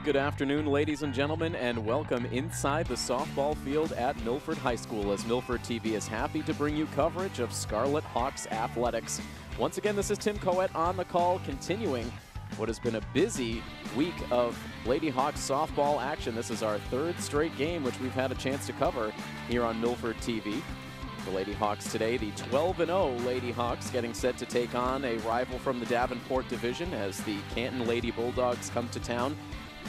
Good afternoon, ladies and gentlemen, and welcome inside the softball field at Milford High School as Milford TV is happy to bring you coverage of Scarlet Hawks athletics. Once again, this is Tim Coet on the call, continuing what has been a busy week of Lady Hawks softball action. This is our third straight game, which we've had a chance to cover here on Milford TV. The Lady Hawks today, the 12-0 Lady Hawks, getting set to take on a rival from the Davenport division as the Canton Lady Bulldogs come to town.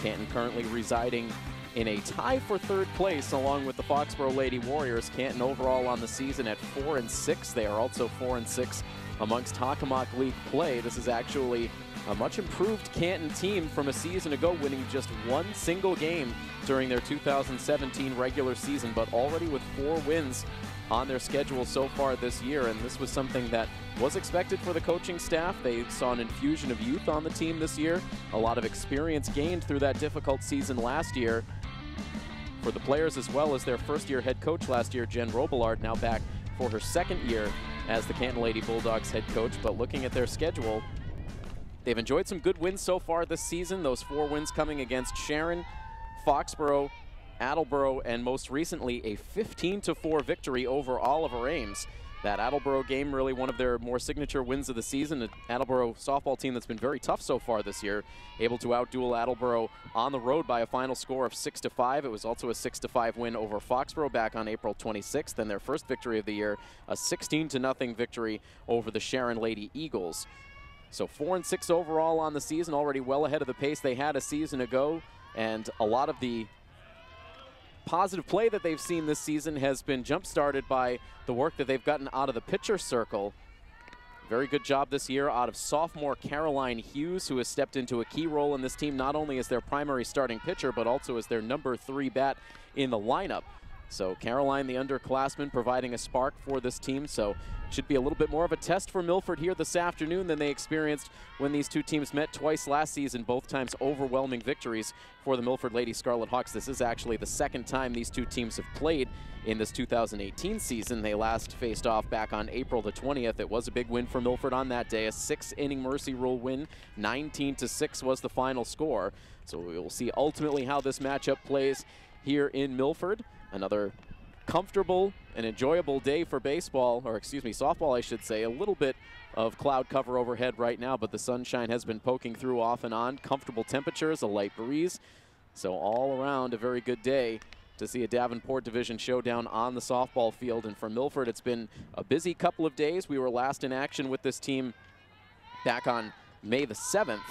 Canton currently residing in a tie for third place along with the Foxborough Lady Warriors. Canton overall on the season at 4-6. They are also 4-6 amongst Hockomock League play. This is actually a much improved Canton team from a season ago, winning just one single game during their 2017 regular season, but already with 4 wins on their schedule so far this year, and this was something that was expected for the coaching staff. They saw an infusion of youth on the team this year, a lot of experience gained through that difficult season last year for the players, as well as their first-year head coach last year, Jen Robillard, now back for her second year as the Canton Lady Bulldogs head coach. But looking at their schedule, they've enjoyed some good wins so far this season, those 4 wins coming against Sharon, Foxborough, Attleboro, and most recently a 15-4 victory over Oliver Ames. That Attleboro game really one of their more signature wins of the season. An Attleboro softball team that's been very tough so far this year, able to outduel Attleboro on the road by a final score of 6-5. It was also a 6-5 win over Foxborough back on April 26th, and their first victory of the year, a 16-0 victory over the Sharon Lady Eagles. So 4-6 overall on the season, already well ahead of the pace they had a season ago, and a lot of the positive play that they've seen this season has been jump-started by the work that they've gotten out of the pitcher circle. Very good job this year out of sophomore Caroline Hughes, who has stepped into a key role in this team, not only as their primary starting pitcher, but also as their number 3 bat in the lineup. So Caroline, the underclassman, providing a spark for this team. So it should be a little bit more of a test for Milford here this afternoon than they experienced when these two teams met twice last season, both times overwhelming victories for the Milford Lady Scarlet Hawks. This is actually the second time these two teams have played in this 2018 season. They last faced off back on April the 20th. It was a big win for Milford on that day, a 6-inning Mercy Rule win. 19-6 was the final score. So we will see ultimately how this matchup plays here in Milford. Another comfortable and enjoyable day for baseball, or excuse me, softball, I should say. A little bit of cloud cover overhead right now, but the sunshine has been poking through off and on. Comfortable temperatures, a light breeze. So all around a very good day to see a Davenport Division showdown on the softball field. And for Milford, it's been a busy couple of days. We were last in action with this team back on May the 7th.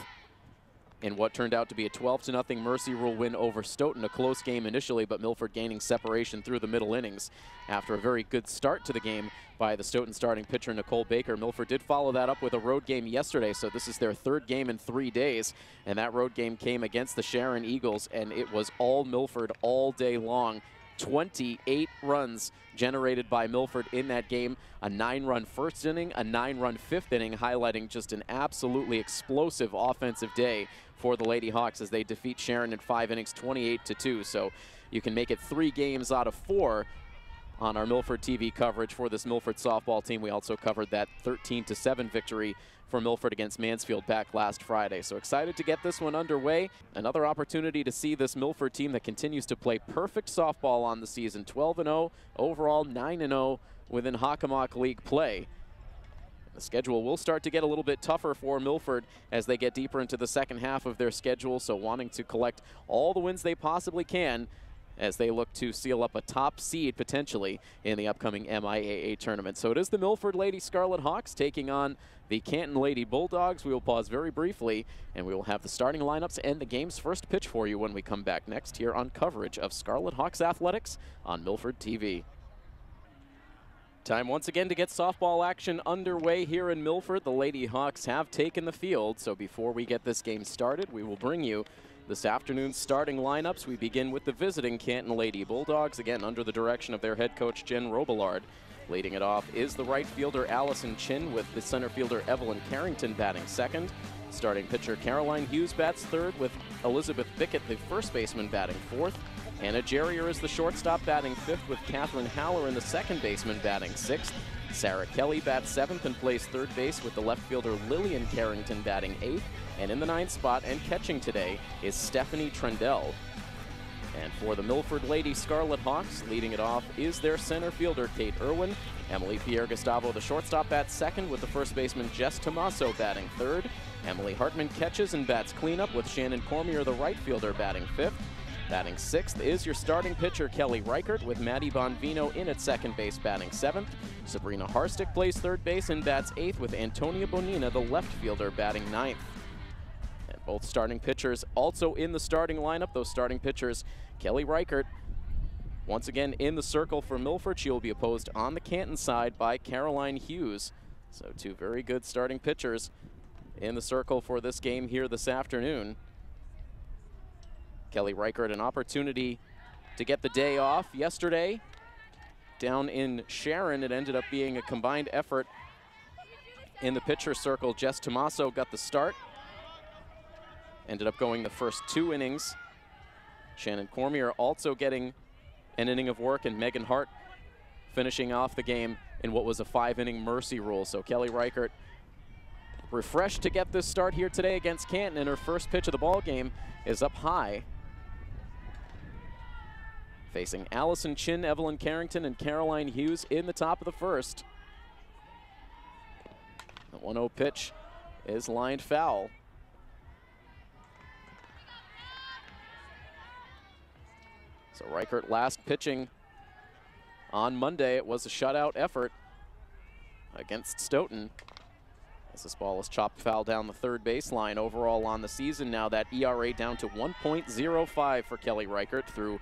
in what turned out to be a 12-0 Mercy Rule win over Stoughton. A close game initially, but Milford gaining separation through the middle innings after a very good start to the game by the Stoughton starting pitcher Nicole Baker. Milford did follow that up with a road game yesterday, so this is their third game in 3 days, and that road game came against the Sharon Eagles, and it was all Milford all day long. 28 runs generated by Milford in that game. A 9-run first inning, a 9-run fifth inning, highlighting just an absolutely explosive offensive day for the Lady Hawks as they defeat Sharon in 5 innings, 28-2. So you can make it 3 games out of 4 on our Milford TV coverage for this Milford softball team. We also covered that 13-7 victory for Milford against Mansfield back last Friday. So excited to get this one underway. Another opportunity to see this Milford team that continues to play perfect softball on the season. 12-0 overall, 9-0 within Hockomock League play. The schedule will start to get a little bit tougher for Milford as they get deeper into the second half of their schedule, so wanting to collect all the wins they possibly can as they look to seal up a top seed potentially in the upcoming MIAA tournament. So it is the Milford Lady Scarlet Hawks taking on the Canton Lady Bulldogs. We will pause very briefly, and we will have the starting lineups and the game's first pitch for you when we come back next here on coverage of Scarlet Hawks athletics on Milford TV. Time once again to get softball action underway here in Milford. The Lady Hawks have taken the field, so before we get this game started, we will bring you this afternoon's starting lineups. We begin with the visiting Canton Lady Bulldogs, again under the direction of their head coach Jen Robillard. Leading it off is the right fielder Allison Chin, with the center fielder Evelyn Carrington batting second. Starting pitcher Caroline Hughes bats third, with Elizabeth Bickett, the first baseman, batting fourth. Anna Jerrier is the shortstop, batting fifth, with Katherine Halloran, the second baseman, batting sixth. Sarah Kelly bats 7th and plays third base with the left fielder Lillian Carrington batting 8th. And in the 9th spot and catching today is Stephanie Trendell. And for the Milford Lady Scarlet Hawks, leading it off is their center fielder, Kate Irwin. Emily Pierre-Gustavo, the shortstop, bats 2nd with the first baseman, Jess Tomaso, batting 3rd. Emily Hartman catches and bats cleanup with Shannon Cormier, the right fielder, batting 5th. Batting 6th is your starting pitcher, Kelly Reichert, with Maddie Bonvino in at second base, batting 7th. Sabrina Harstick plays third base and bats 8th with Antonia Bonina, the left fielder, batting 9th. And both starting pitchers also in the starting lineup. Those starting pitchers, Kelly Reichert, once again in the circle for Milford. She will be opposed on the Canton side by Caroline Hughes. So two very good starting pitchers in the circle for this game here this afternoon. Kelly Reichert, an opportunity to get the day off yesterday down in Sharon. It ended up being a combined effort in the pitcher circle. Jess Tomaso got the start, ended up going the first 2 innings. Shannon Cormier also getting an inning of work, and Megan Hart finishing off the game in what was a 5-inning mercy rule. So Kelly Reichert refreshed to get this start here today against Canton, and her first pitch of the ball game is up high. Facing Allison Chin, Evelyn Carrington, and Caroline Hughes in the top of the first. The 1-0 pitch is lined foul. So Reichert last pitching on Monday. It was a shutout effort against Stoughton, as this ball is chopped foul down the third baseline. Overall on the season now, that ERA down to 1.05 for Kelly Reichert through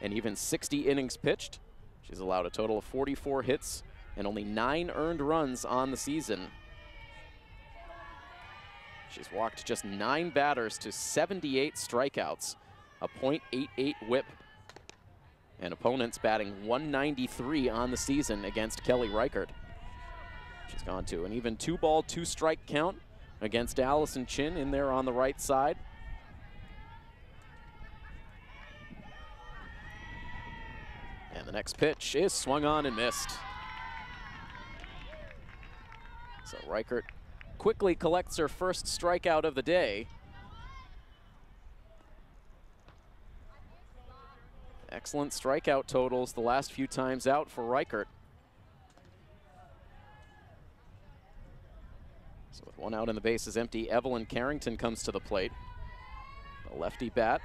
an even 60 innings pitched. She's allowed a total of 44 hits and only 9 earned runs on the season. She's walked just 9 batters to 78 strikeouts, a .88 whip, and opponents batting 193 on the season against Kelly Reichert. She's gone to an even 2-ball, 2-strike count against Allison Chin in there on the right side. And the next pitch is swung on and missed. So Reichert quickly collects her first strikeout of the day. Excellent strikeout totals the last few times out for Reichert. So with 1 out and the base is empty, Evelyn Carrington comes to the plate. A lefty bat.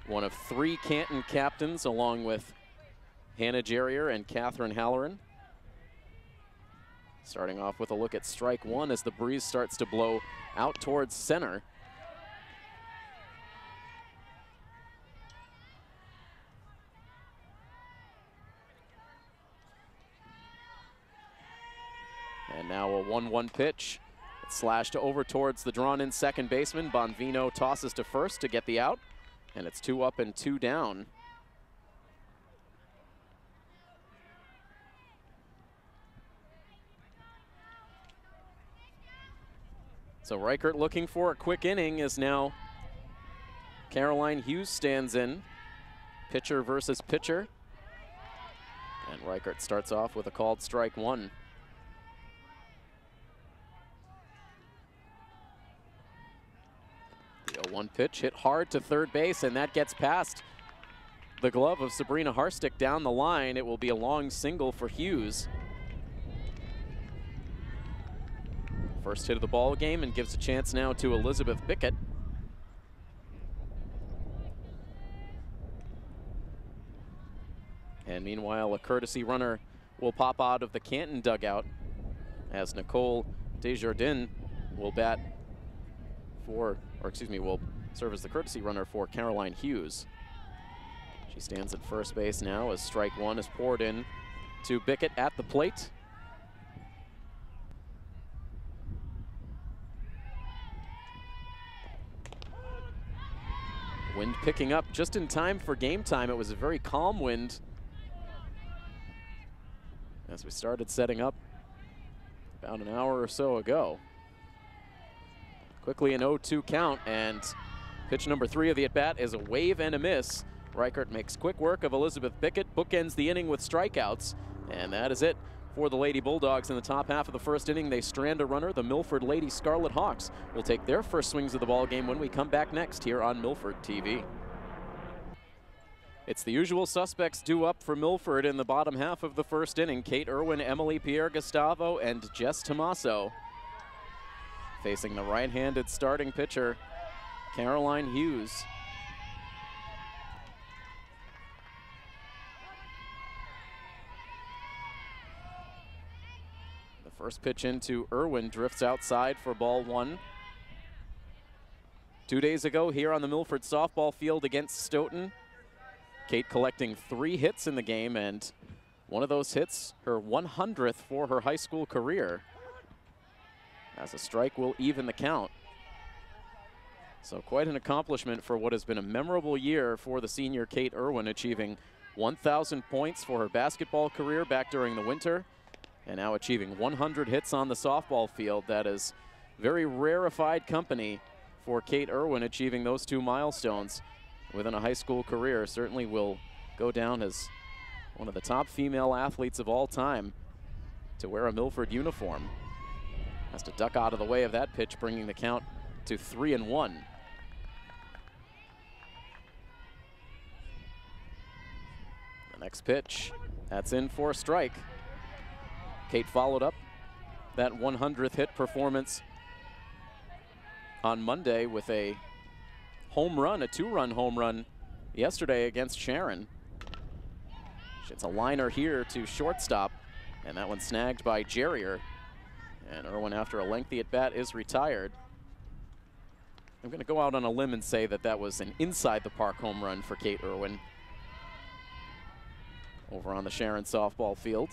One of 3 Canton captains, along with Hannah Jerrier and Katherine Halloran. Starting off with a look at strike 1 as the breeze starts to blow out towards center. And now a 1-1 pitch. It's slashed over towards the drawn-in second baseman. Bonvino tosses to first to get the out. And it's 2 up and 2 down. So Reichert looking for a quick inning as now Caroline Hughes stands in. Pitcher versus pitcher. And Reichert starts off with a called strike 1. The 0-1 pitch hit hard to third base, and that gets past the glove of Sabrina Harstick down the line. It will be a long single for Hughes. First hit of the ball game, and gives a chance now to Elizabeth Bickett. And meanwhile, a courtesy runner will pop out of the Canton dugout as Nicole Desjardins will bat for, or excuse me, will serve as the courtesy runner for Caroline Hughes. She stands at first base now as strike 1 is poured in to Bickett at the plate. Wind picking up just in time for game time. It was a very calm wind as we started setting up about an hour or so ago. Quickly an 0-2 count, and pitch number 3 of the at-bat is a wave and a miss. Reichert makes quick work of Elizabeth Bickett, bookends the inning with strikeouts, And that is it for the Lady Bulldogs in the top half of the first inning. They strand a runner. The Milford Lady Scarlet Hawks will take their first swings of the ball game when we come back next here on Milford TV. It's the usual suspects due up for Milford in the bottom half of the first inning. Kate Irwin, Emily Pierre-Gustavo, and Jess Tomaso. Facing the right-handed starting pitcher, Caroline Hughes. The first pitch into Irwin drifts outside for ball one. 2 days ago here on the Milford softball field against Stoughton, Kate collecting 3 hits in the game, and one of those hits, her 100th for her high school career, as a strike will even the count. So quite an accomplishment for what has been a memorable year for the senior Kate Irwin, achieving 1,000 points for her basketball career back during the winter, and now achieving 100 hits on the softball field. That is very rarefied company for Kate Irwin, achieving those 2 milestones within a high school career. Certainly will go down as one of the top female athletes of all time to wear a Milford uniform. Has to duck out of the way of that pitch, bringing the count to 3-1. The next pitch, that's in for a strike. Kate followed up that 100th hit performance on Monday with a home run, a 2-run home run yesterday against Sharon. It's a liner here to shortstop, and that one snagged by Jerrier. And Irwin, after a lengthy at-bat, is retired. I'm going to go out on a limb and say that that was an inside-the-park home run for Kate Irwin over on the Sharon softball field.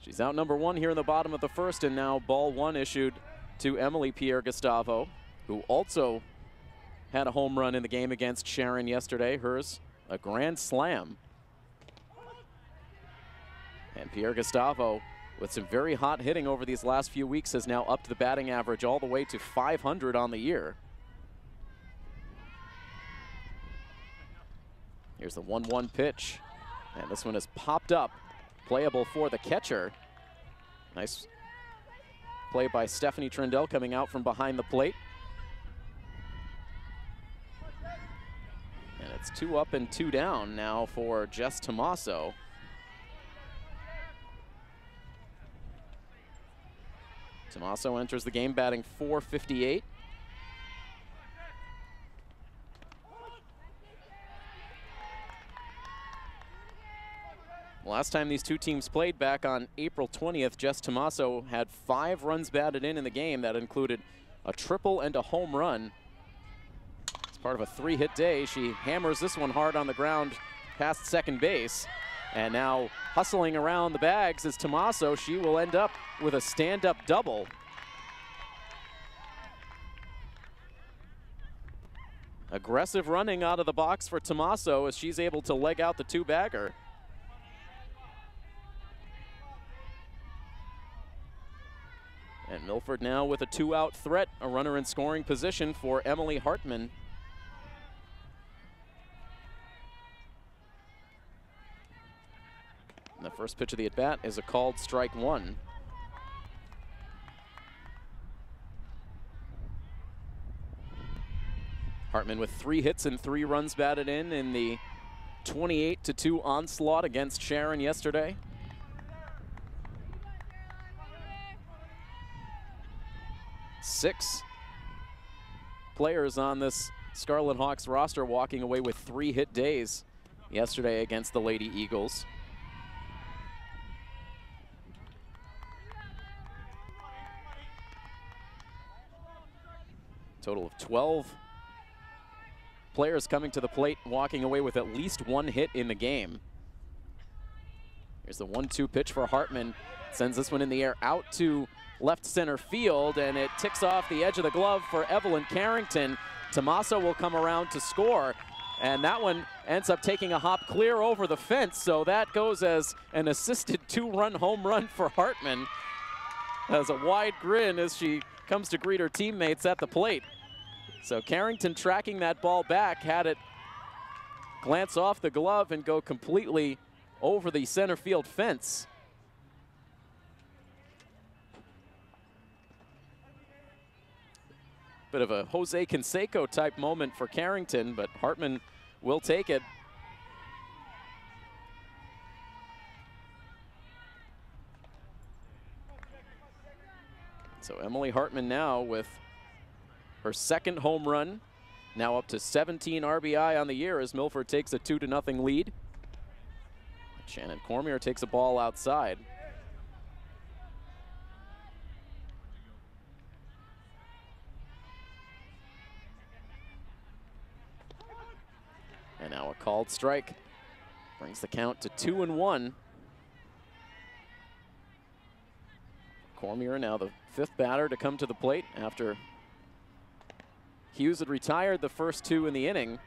She's out number 1 here in the bottom of the first, and now ball 1 issued to Emily Pierre-Gustavo, who also had a home run in the game against Sharon yesterday. Hers a grand slam. And Pierre-Gustavo, with some very hot hitting over these last few weeks, has now upped the batting average all the way to 500 on the year. Here's the 1-1 pitch, and this one is popped up, playable for the catcher. Nice play by Stephanie Trindell coming out from behind the plate. And it's 2 up and 2 down now for Jess Tomaso. Tomaso enters the game batting .458. Last time these two teams played back on April 20th, Jess Tomaso had 5 runs batted in the game. That included a triple and a home run. As part of a 3-hit day, she hammers this one hard on the ground past second base. And now hustling around the bags is Tomaso. She will end up with a stand-up double. Aggressive running out of the box for Tomaso as she's able to leg out the 2-bagger. And Milford now with a 2-out threat, a runner in scoring position for Emily Hartman. And the first pitch of the at-bat is a called strike 1. Hartman with 3 hits and 3 runs batted in the 28-2 onslaught against Sharon yesterday. Six players on this Scarlet Hawks roster walking away with 3-hit days yesterday against the Lady Eagles. Total of 12 players coming to the plate, walking away with at least 1 hit in the game. Here's the 1-2 pitch for Hartman. Sends this one in the air out to left center field, and it ticks off the edge of the glove for Evelyn Carrington. Tomaso will come around to score, and that one ends up taking a hop clear over the fence, so that goes as an assisted 2-run home run for Hartman. Has a wide grin as she comes to greet her teammates at the plate. So Carrington tracking that ball back, had it glance off the glove and go completely over the center field fence. Bit of a Jose Canseco type moment for Carrington, but Hartman will take it. So Emily Hartman now with her second home run, now up to 17 RBI on the year as Milford takes a 2-0 lead. Shannon Cormier takes a ball outside. And now a called strike brings the count to 2-1. Cormier now the fifth batter to come to the plate after Hughes had retired the first two in the inning.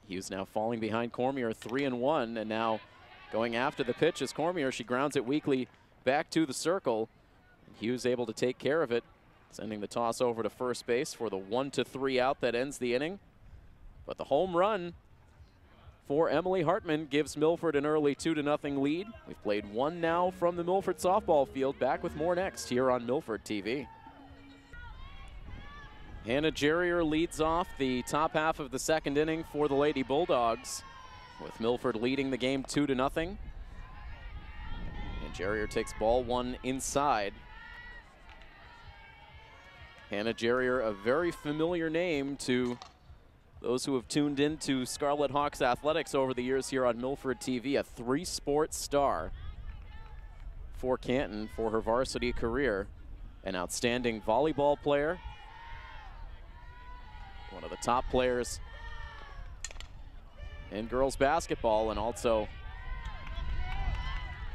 Hughes now falling behind Cormier, 3-1, and now going after the pitch is Cormier. She grounds it weakly back to the circle. Hughes able to take care of it, sending the toss over to first base for the 1-3 out that ends the inning. But the home run for Emily Hartman gives Milford an early 2-0 lead. We've played one now from the Milford softball field. Back with more next here on Milford TV. Hannah Jerrier leads off the top half of the second inning for the Lady Bulldogs, with Milford leading the game 2-0. And Jerrier takes ball one inside. Hannah Jerrier, a very familiar name to those who have tuned into Scarlet Hawks athletics over the years here on Milford TV, a three-sport star for Canton for her varsity career, an outstanding volleyball player, one of the top players in girls basketball, and also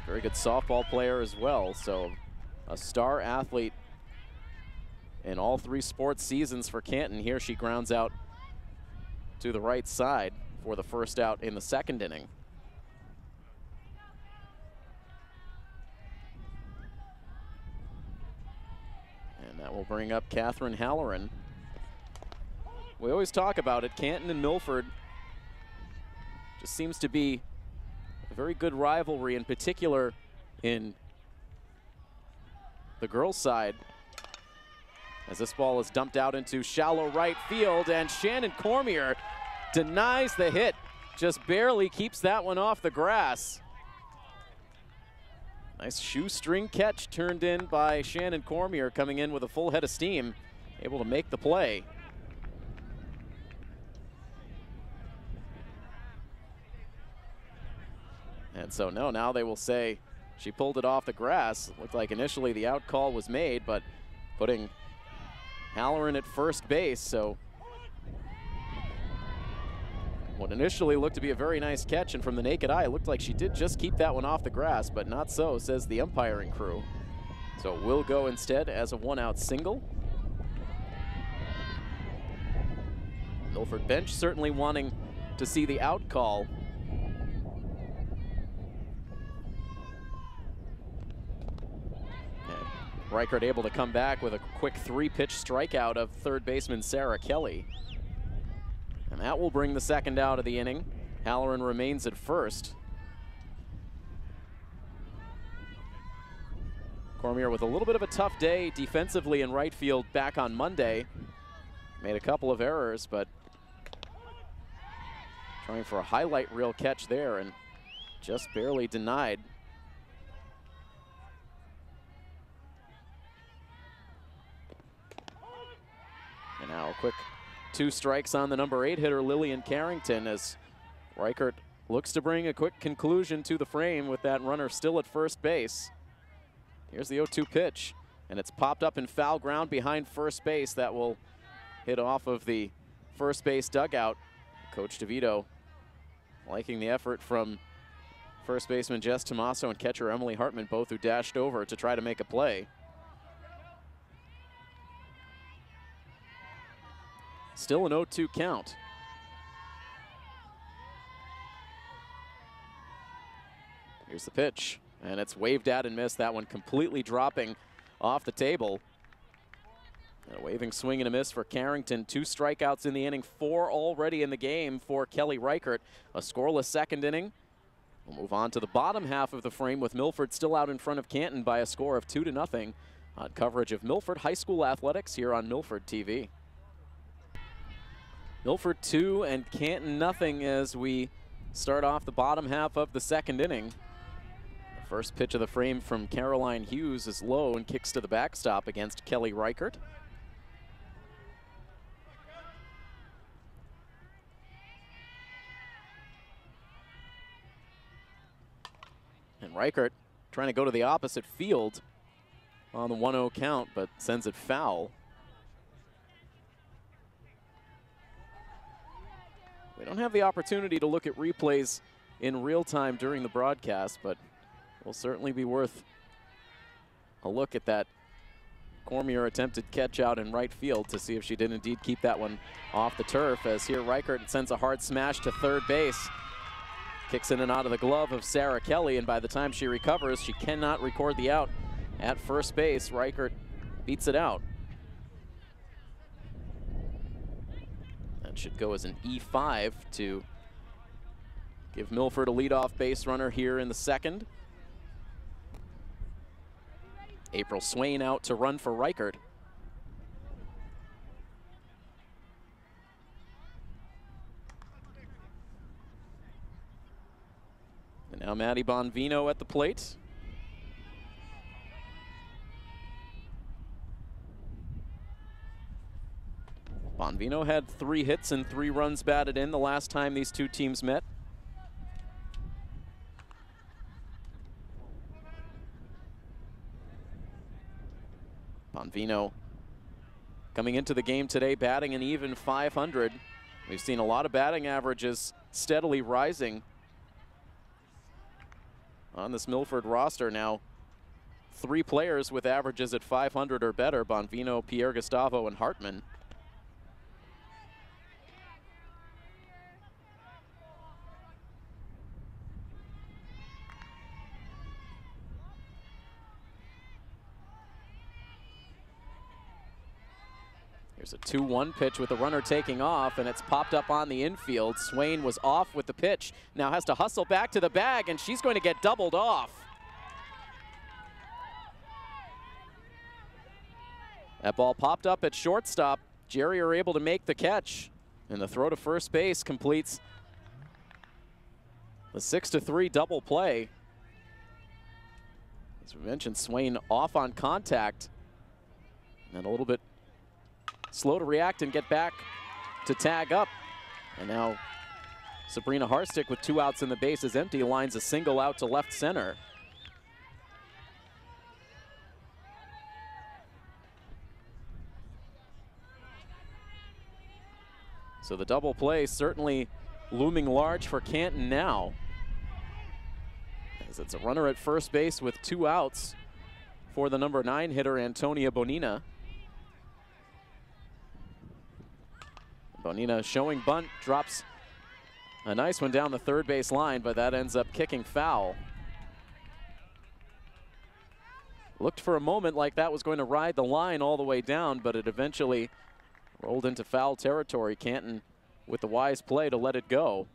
a very good softball player as well. So a star athlete in all three sports seasons for Canton. Here she grounds out to the right side for the first out in the second inning. And that will bring up Katherine Halloran. We always talk about it, Canton and Milford just seems to be a very good rivalry, in particular in the girls' side. As this ball is dumped out into shallow right field, and Shannon Cormier denies the hit, just barely keeps that one off the grass. Nice shoestring catch turned in by Shannon Cormier, coming in with a full head of steam, able to make the play. And so no, now they will say she pulled it off the grass. It looked like initially the out call was made, but putting Halloran at first base, so what initially looked to be a very nice catch, and from the naked eye, it looked like she did just keep that one off the grass, but not so, says the umpiring crew. So it will go instead as a one-out single. Milford bench certainly wanting to see the out call. Reichert able to come back with a quick three-pitch strikeout of third baseman Sarah Kelly. And that will bring the second out of the inning. Halloran remains at first. Cormier with a little bit of a tough day defensively in right field back on Monday. Made a couple of errors, but trying for a highlight reel catch there and just barely denied. And now a quick 2 strikes on the number 8 hitter, Lillian Carrington, as Reichert looks to bring a quick conclusion to the frame with that runner still at first base. Here's the 0-2 pitch, and it's popped up in foul ground behind first base. That will hit off of the first base dugout. Coach DeVito liking the effort from first baseman Jess Tomaso and catcher Emily Hartman, both who dashed over to try to make a play. Still an 0-2 count. Here's the pitch, and it's waved at and missed. That one completely dropping off the table. And a waving swing and a miss for Carrington. 2 strikeouts in the inning, 4 already in the game for Kelly Reichert. A scoreless second inning. We'll move on to the bottom half of the frame with Milford still out in front of Canton by a score of 2-0 on coverage of Milford High School athletics here on Milford TV. Milford 2 and Canton nothing as we start off the bottom half of the second inning. The first pitch of the frame from Caroline Hughes is low and kicks to the backstop against Kelly Reichert. And Reichert trying to go to the opposite field on the 1-0 count, but sends it foul. We don't have the opportunity to look at replays in real time during the broadcast, but it will certainly be worth a look at that Cormier attempted catch out in right field to see if she did indeed keep that one off the turf, as here Reichert sends a hard smash to third base. Kicks in and out of the glove of Sarah Kelly, and by the time she recovers, she cannot record the out at first base. Reichert beats it out. That should go as an E5 to give Milford a leadoff base runner here in the second. April Swain out to run for Reichert. And now Maddie Bonvino at the plate. Bonvino had 3 hits and 3 runs batted in the last time these two teams met. Bonvino coming into the game today batting an even .500. We've seen a lot of batting averages steadily rising on this Milford roster now. 3 players with averages at .500 or better: Bonvino, Pierre Gustavo, and Hartman. Here's a 2-1 pitch with the runner taking off, and it's popped up on the infield. Swain was off with the pitch, now has to hustle back to the bag, and she's going to get doubled off. That ball popped up at shortstop. Jerry are able to make the catch, and the throw to first base completes the 6-3 double play. As we mentioned, Swain off on contact, and a little bit slow to react and get back to tag up. And now Sabrina Harstick, with 2 outs and the bases empty, lines a single out to left center. So the double play certainly looming large for Canton now, as it's a runner at first base with 2 outs for the number 9 hitter, Antonia Bonina. Bonina showing bunt, drops a nice one down the third base line, but that ends up kicking foul. Looked for a moment like that was going to ride the line all the way down, but it eventually rolled into foul territory. Canton with the wise play to let it go.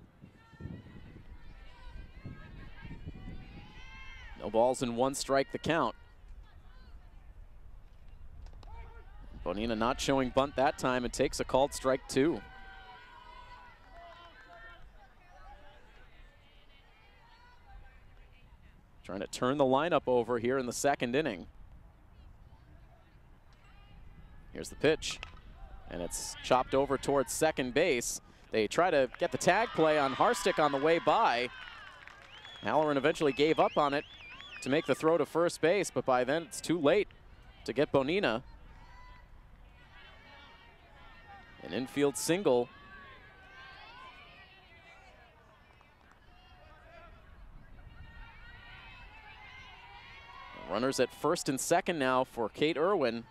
No balls and 1 strike the count. Bonina not showing bunt that time and takes a called strike 2. Trying to turn the lineup over here in the second inning. Here's the pitch, and it's chopped over towards second base. They try to get the tag play on Harstick on the way by. Halloran eventually gave up on it to make the throw to first base, but by then it's too late to get Bonina. An infield single. Runners at first and second now for Kate Irwin.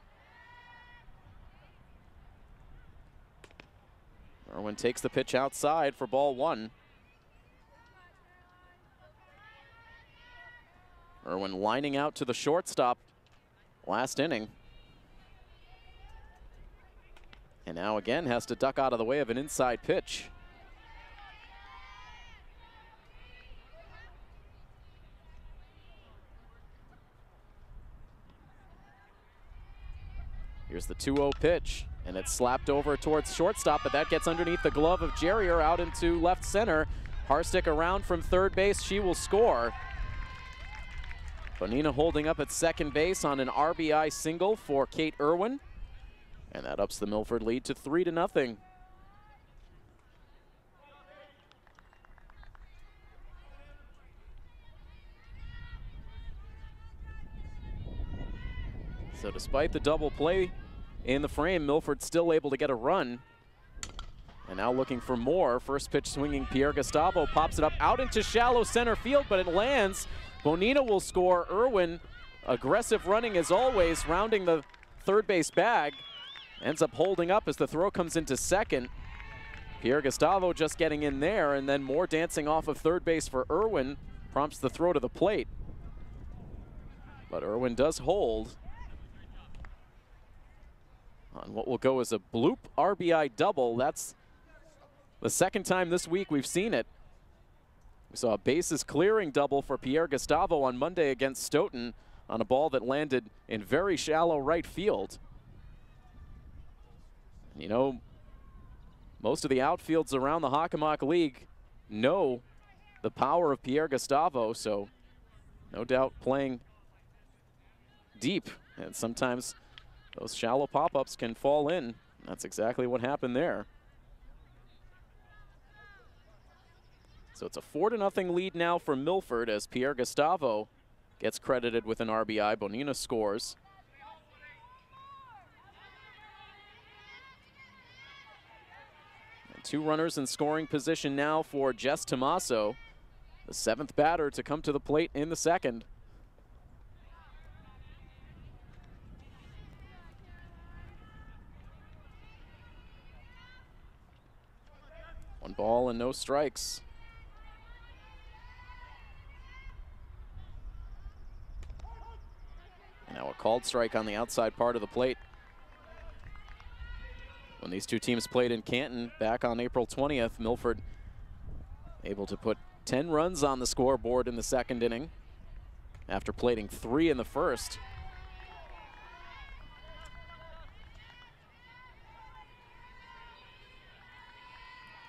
Irwin takes the pitch outside for ball 1. Irwin lining out to the shortstop last inning. And now again has to duck out of the way of an inside pitch. Here's the 2-0 pitch, and it's slapped over towards shortstop, but that gets underneath the glove of Jerrier out into left center. Harstick around from third base, she will score. Bonina holding up at second base on an RBI single for Kate Irwin. And that ups the Milford lead to 3-0. So despite the double play in the frame, Milford's still able to get a run. And now looking for more. First pitch swinging, Pierre Gustavo pops it up out into shallow center field, but it lands. Bonina will score. Irwin, aggressive running as always, rounding the third base bag. Ends up holding up as the throw comes into second. Pierre Gustavo just getting in there, and then more dancing off of third base for Irwin prompts the throw to the plate. But Irwin does hold on what will go as a bloop RBI double. That's the second time this week we've seen it. We saw a bases clearing double for Pierre Gustavo on Monday against Stoughton on a ball that landed in very shallow right field. You know, most of the outfields around the Hockomock League know the power of Pierre Gustavo, so no doubt playing deep. And sometimes those shallow pop-ups can fall in. That's exactly what happened there. So it's a 4-0 lead now for Milford as Pierre Gustavo gets credited with an RBI. Bonina scores. And 2 runners in scoring position now for Jess Tomaso, the 7th batter to come to the plate in the second. One ball and no strikes. Now a called strike on the outside part of the plate. When these two teams played in Canton back on April 20th, Milford able to put 10 runs on the scoreboard in the second inning after plating 3 in the first.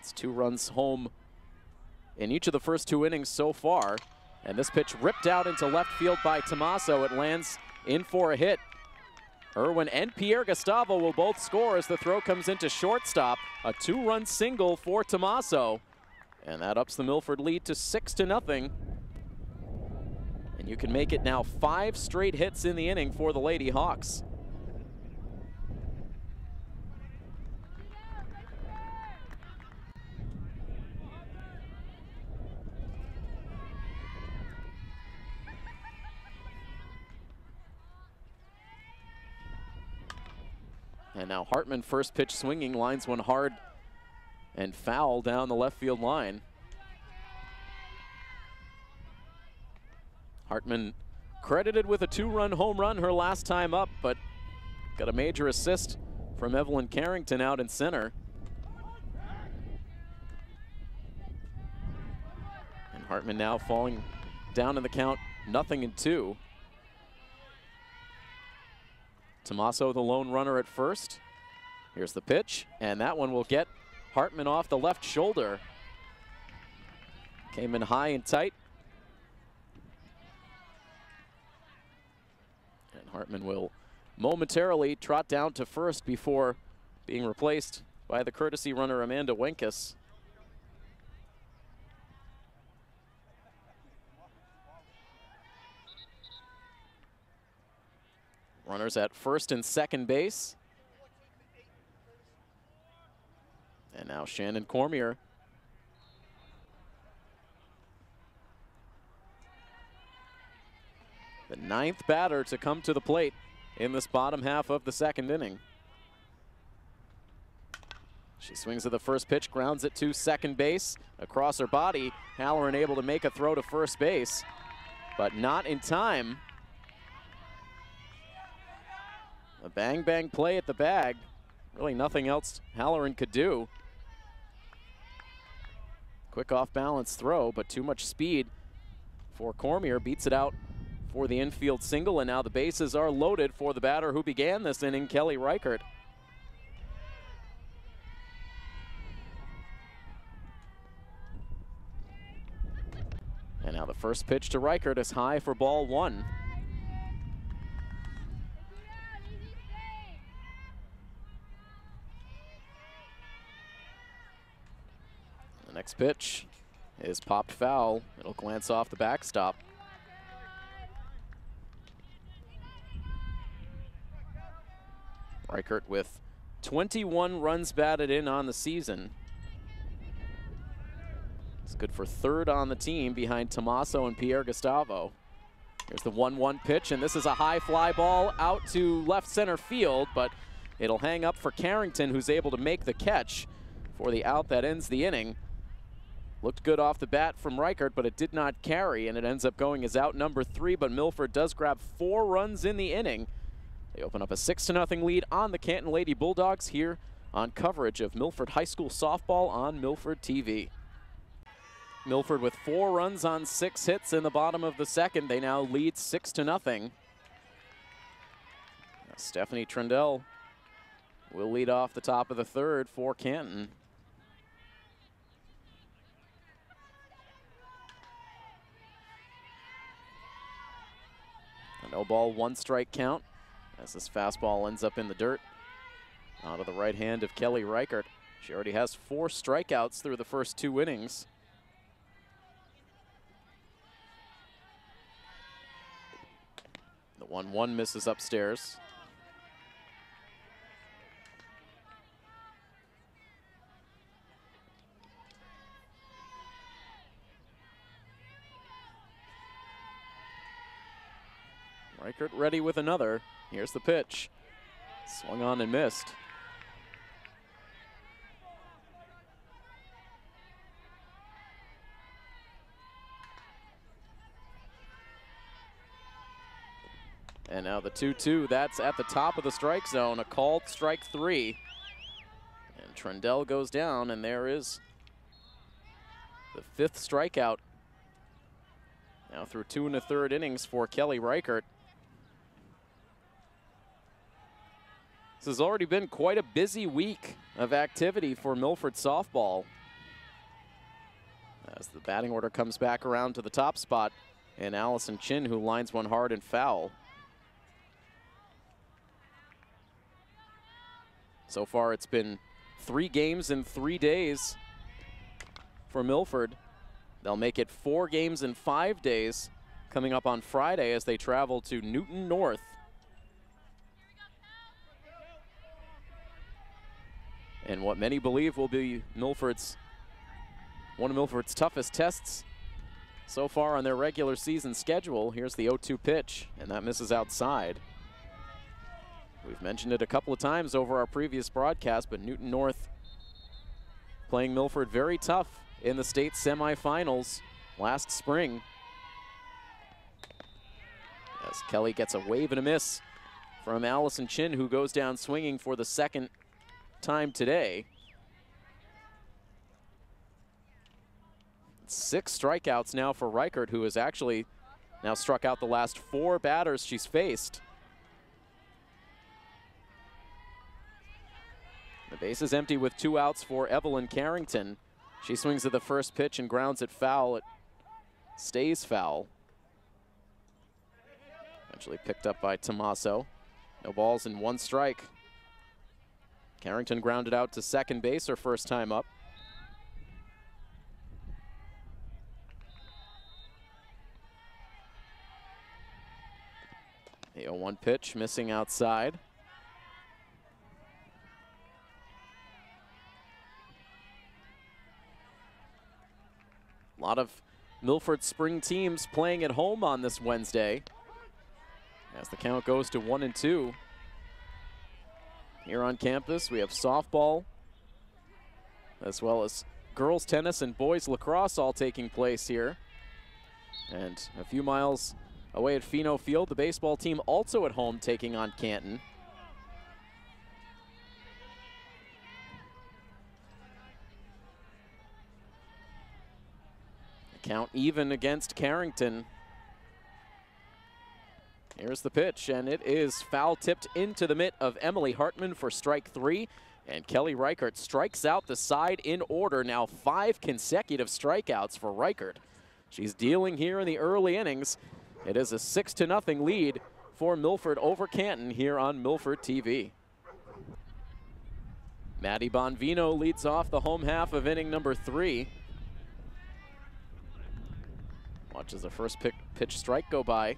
It's 2 runs home in each of the first 2 innings so far. And this pitch ripped out into left field by Tomaso. It lands in for a hit. Irwin and Pierre Gustavo will both score as the throw comes into shortstop. A 2-run single for Tomaso. And that ups the Milford lead to 6-0. And you can make it now 5 straight hits in the inning for the Lady Hawks. And now Hartman, first pitch swinging, lines one hard and foul down the left field line. Hartman credited with a 2-run home run her last time up, but got a major assist from Evelyn Carrington out in center. And Hartman now falling down in the count, 0-2. Tomaso, the lone runner at first. Here's the pitch, and that one will get Hartman off the left shoulder. Came in high and tight. And Hartman will momentarily trot down to first before being replaced by the courtesy runner Amanda Wenkus. Runners at first and second base. And now Shannon Cormier. The 9th batter to come to the plate in this bottom half of the second inning. She swings at the first pitch, grounds it to second base. Across her body, Halloran able to make a throw to first base, but not in time. A bang-bang play at the bag. Really nothing else Halloran could do. Quick off-balance throw, but too much speed for Cormier. Beats it out for the infield single, and now the bases are loaded for the batter who began this inning, Kelly Reichert. And now the first pitch to Reichert is high for ball one. The next pitch is popped foul. It'll glance off the backstop. Reichert with 21 runs batted in on the season. It's good for third on the team behind Tommaso and Pierre Gustavo. Here's the 1-1 pitch, and this is a high fly ball out to left center field, but it'll hang up for Carrington, who's able to make the catch for the out that ends the inning. Looked good off the bat from Reichert, but it did not carry, and it ends up going as out number 3, but Milford does grab 4 runs in the inning. They open up a 6-0 lead on the Canton Lady Bulldogs here on coverage of Milford High School softball on Milford TV. Milford with 4 runs on 6 hits in the bottom of the second. They now lead 6-0. Stephanie Trundell will lead off the top of the third for Canton. A no ball, 1 strike count as this fastball ends up in the dirt. Out of the right hand of Kelly Reichert. She already has 4 strikeouts through the first 2 innings. The 1-1 misses upstairs. Reichert ready with another. Here's the pitch. Swung on and missed. And now the 2-2, that's at the top of the strike zone, a called strike 3. And Trundell goes down, and there is the 5th strikeout. Now through 2 1/3 innings for Kelly Reichert. This has already been quite a busy week of activity for Milford softball. As the batting order comes back around to the top spot, and Allison Chin, who lines one hard and foul. So far, it's been 3 games in 3 days for Milford. They'll make it 4 games in 5 days coming up on Friday as they travel to Newton North. And what many believe will be one of Milford's toughest tests so far on their regular season schedule. Here's the 0-2 pitch, and that misses outside. We've mentioned it a couple of times over our previous broadcast, but Newton North playing Milford very tough in the state semifinals last spring. As Kelly gets a wave and a miss from Allison Chin, who goes down swinging for the 2nd time today. 6 strikeouts now for Reichert, who has actually now struck out the last 4 batters she's faced. The base is empty with 2 outs for Evelyn Carrington. She swings at the first pitch and grounds it foul. It stays foul. Eventually picked up by Tommaso. No balls and 1 strike. Carrington grounded out to second base her first time up. The 0-1 pitch missing outside. A lot of Milford spring teams playing at home on this Wednesday as the count goes to 1-2. Here on campus, we have softball as well as girls tennis and boys lacrosse all taking place here. And a few miles away at Pheno Field, the baseball team also at home taking on Canton. Count even against Carrington. Here's the pitch, and it is foul tipped into the mitt of Emily Hartman for strike 3. And Kelly Reichert strikes out the side in order. Now 5 consecutive strikeouts for Reichert. She's dealing here in the early innings. It is a 6-0 lead for Milford over Canton here on Milford TV. Maddie Bonvino leads off the home half of inning number 3. Watches the first pitch strike go by.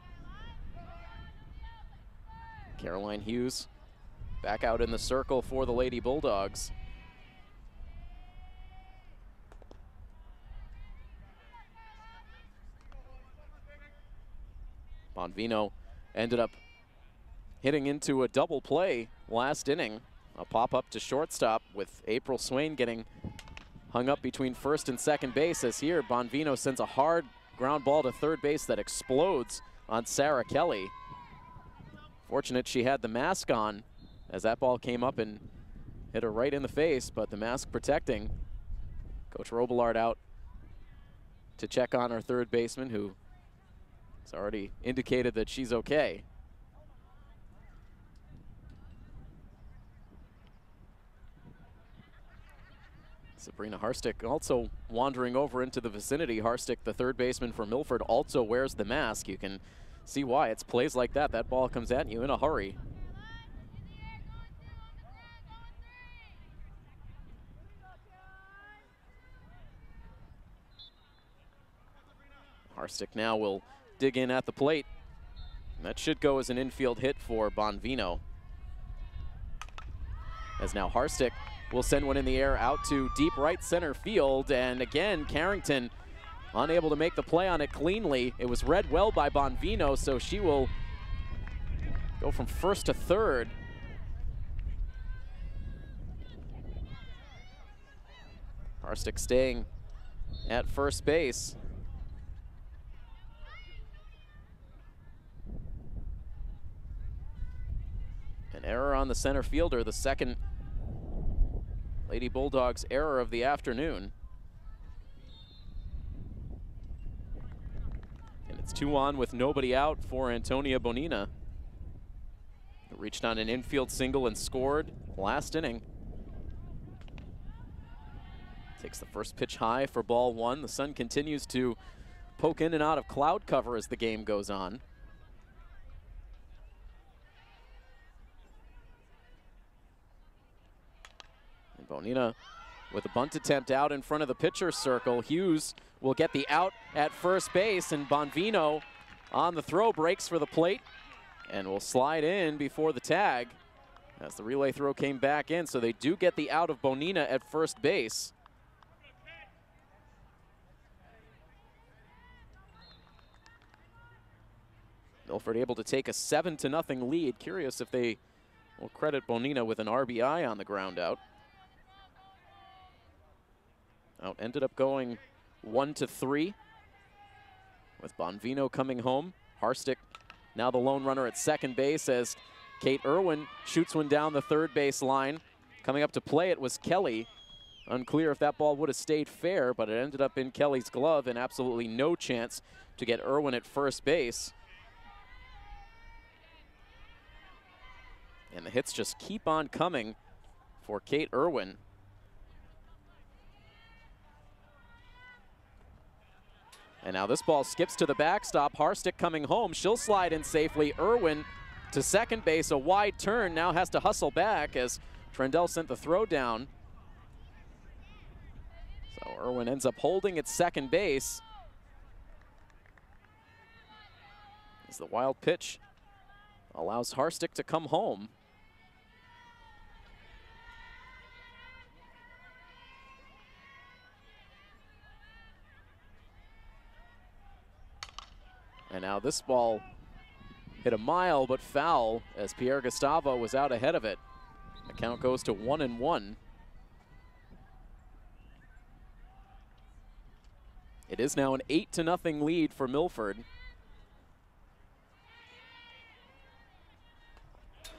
Caroline Hughes back out in the circle for the Lady Bulldogs. Bonvino ended up hitting into a double play last inning. A pop-up to shortstop with April Swain getting hung up between first and second base, as here Bonvino sends a hard ground ball to third base that explodes on Sarah Kelly. Fortunate she had the mask on as that ball came up and hit her right in the face, but the mask protecting. Coach Robillard out to check on our third baseman, who has already indicated that she's okay. Sabrina Harstick also wandering over into the vicinity. Harstick, the third baseman for Milford, also wears the mask. You can see why. It's plays like that. That ball comes at you in a hurry. Harstick now will dig in at the plate. And that should go as an infield hit for Bonvino. As now Harstick will send one in the air out to deep right center field. And again, Carrington unable to make the play on it cleanly. It was read well by Bonvino, so she will go from first to third. Harstick staying at first base. An error on the center fielder, the second Lady Bulldogs error of the afternoon. And it's 2 on with nobody out for Antonia Bonina, who reached on an infield single and scored last inning. Takes the first pitch high for ball 1. The sun continues to poke in and out of cloud cover as the game goes on. Bonina with a bunt attempt out in front of the pitcher's circle. Hughes will get the out at first base, and Bonvino on the throw breaks for the plate and will slide in before the tag as the relay throw came back in. So they do get the out of Bonina at first base. Milford able to take a 7-0 lead. Curious if they will credit Bonina with an RBI on the ground out. Out ended up going 1-3 with Bonvino coming home. Harstick now the lone runner at second base as Kate Irwin shoots one down the third base line. Coming up to play it was Kelly. Unclear if that ball would have stayed fair, but it ended up in Kelly's glove and absolutely no chance to get Irwin at first base. And the hits just keep on coming for Kate Irwin. And now this ball skips to the backstop. Harstick coming home. She'll slide in safely. Irwin to second base. A wide turn. Now has to hustle back as Trendell sent the throw down. So Irwin ends up holding at second base. As the wild pitch allows Harstick to come home. And now this ball hit a mile but foul as Pierre Gustavo was out ahead of it. The count goes to 1-1. It is now an 8-0 lead for Milford.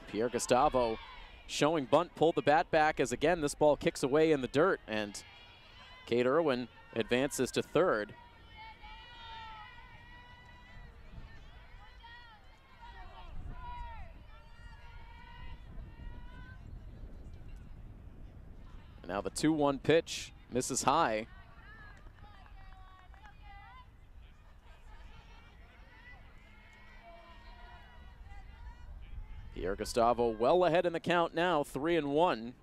Pierre Gustavo showing bunt, pulled the bat back as again this ball kicks away in the dirt, and Kate Irwin advances to third. Now the 2-1 pitch misses high. Pierre Gustavo well ahead in the count now, 3-1.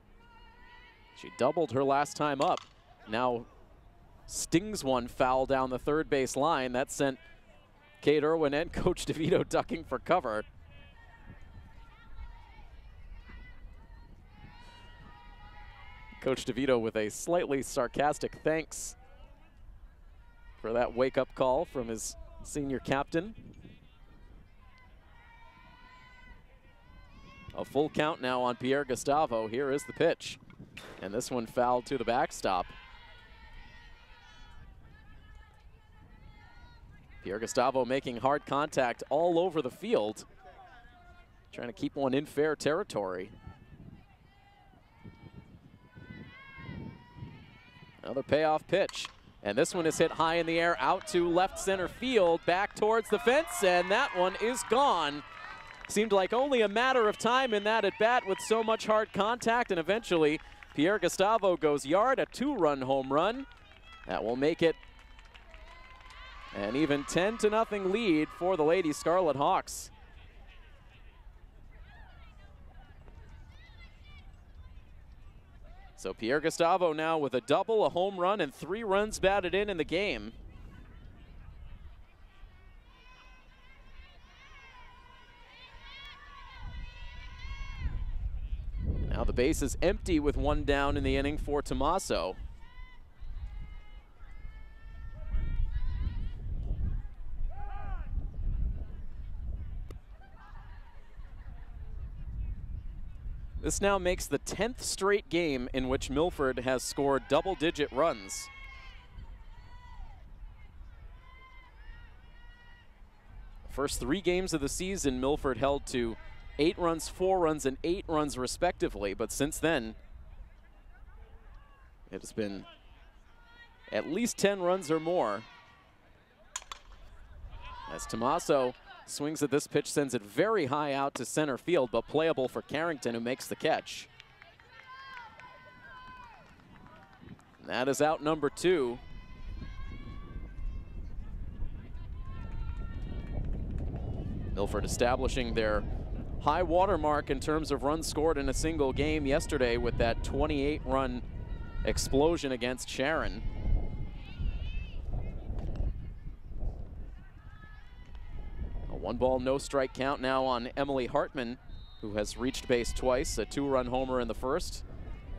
She doubled her last time up. Now stings one foul down the third base line. That sent Kate Irwin and Coach DeVito ducking for cover. Coach DeVito with a slightly sarcastic thanks for that wake-up call from his senior captain. A full count now on Pierre Gustavo. Here is the pitch. And this one fouled to the backstop. Pierre Gustavo making hard contact all over the field, trying to keep one in fair territory. Another payoff pitch. And this one is hit high in the air, out to left center field, back towards the fence, and that one is gone. Seemed like only a matter of time in that at-bat with so much hard contact, and eventually Pierre Gustavo goes yard, a 2-run home run. That will make it an even 10-0 lead for the Lady Scarlet Hawks. So Pierre Gustavo now with a double, a home run, and 3 runs batted in the game. Now the base is empty with 1 down in the inning for Tommaso. This now makes the 10th straight game in which Milford has scored double-digit runs. First 3 games of the season, Milford held to 8 runs, 4 runs, and 8 runs respectively, but since then, it has been at least 10 runs or more. As Tommaso swings at this pitch, sends it very high out to center field, but playable for Carrington, who makes the catch. And that is out number 2. Milford establishing their high water mark in terms of runs scored in a single game yesterday with that 28-run explosion against Sharon. A 1-ball, no-strike count now on Emily Hartman, who has reached base twice, a 2-run homer in the first,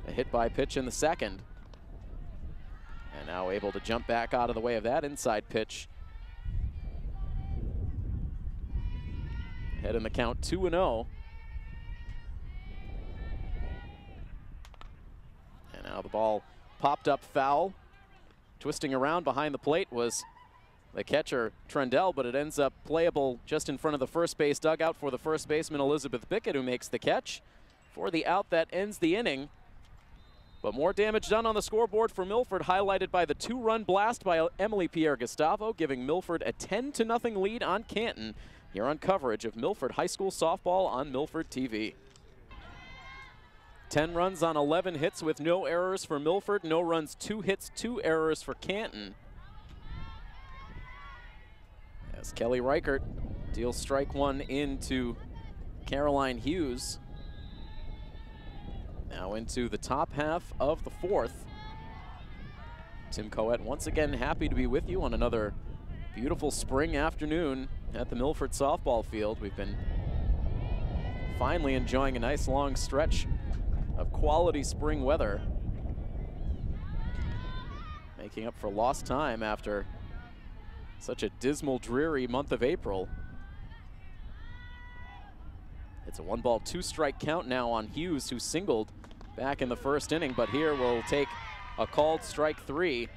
a hit by pitch in the second. And now able to jump back out of the way of that inside pitch. Head in the count 2-0. And now the ball popped up foul. Twisting around behind the plate was the catcher, Trendell, but it ends up playable just in front of the first base dugout for the first baseman, Elizabeth Bickett, who makes the catch for the out that ends the inning. But more damage done on the scoreboard for Milford, highlighted by the 2-run blast by Emily Pierre Gustavo, giving Milford a 10-0 lead on Canton here on coverage of Milford High School softball on Milford TV. 10 runs on 11 hits with no errors for Milford, no runs, 2 hits, 2 errors for Canton. As Kelly Reichert deals strike 1 into Caroline Hughes. Now into the top half of the 4th. Tim Coet once again happy to be with you on another beautiful spring afternoon at the Milford softball field. We've been finally enjoying a nice long stretch of quality spring weather, making up for lost time after such a dismal, dreary month of April. It's a 1-ball, 2-strike count now on Hughes, who singled back in the first inning, but here will take a called strike 3.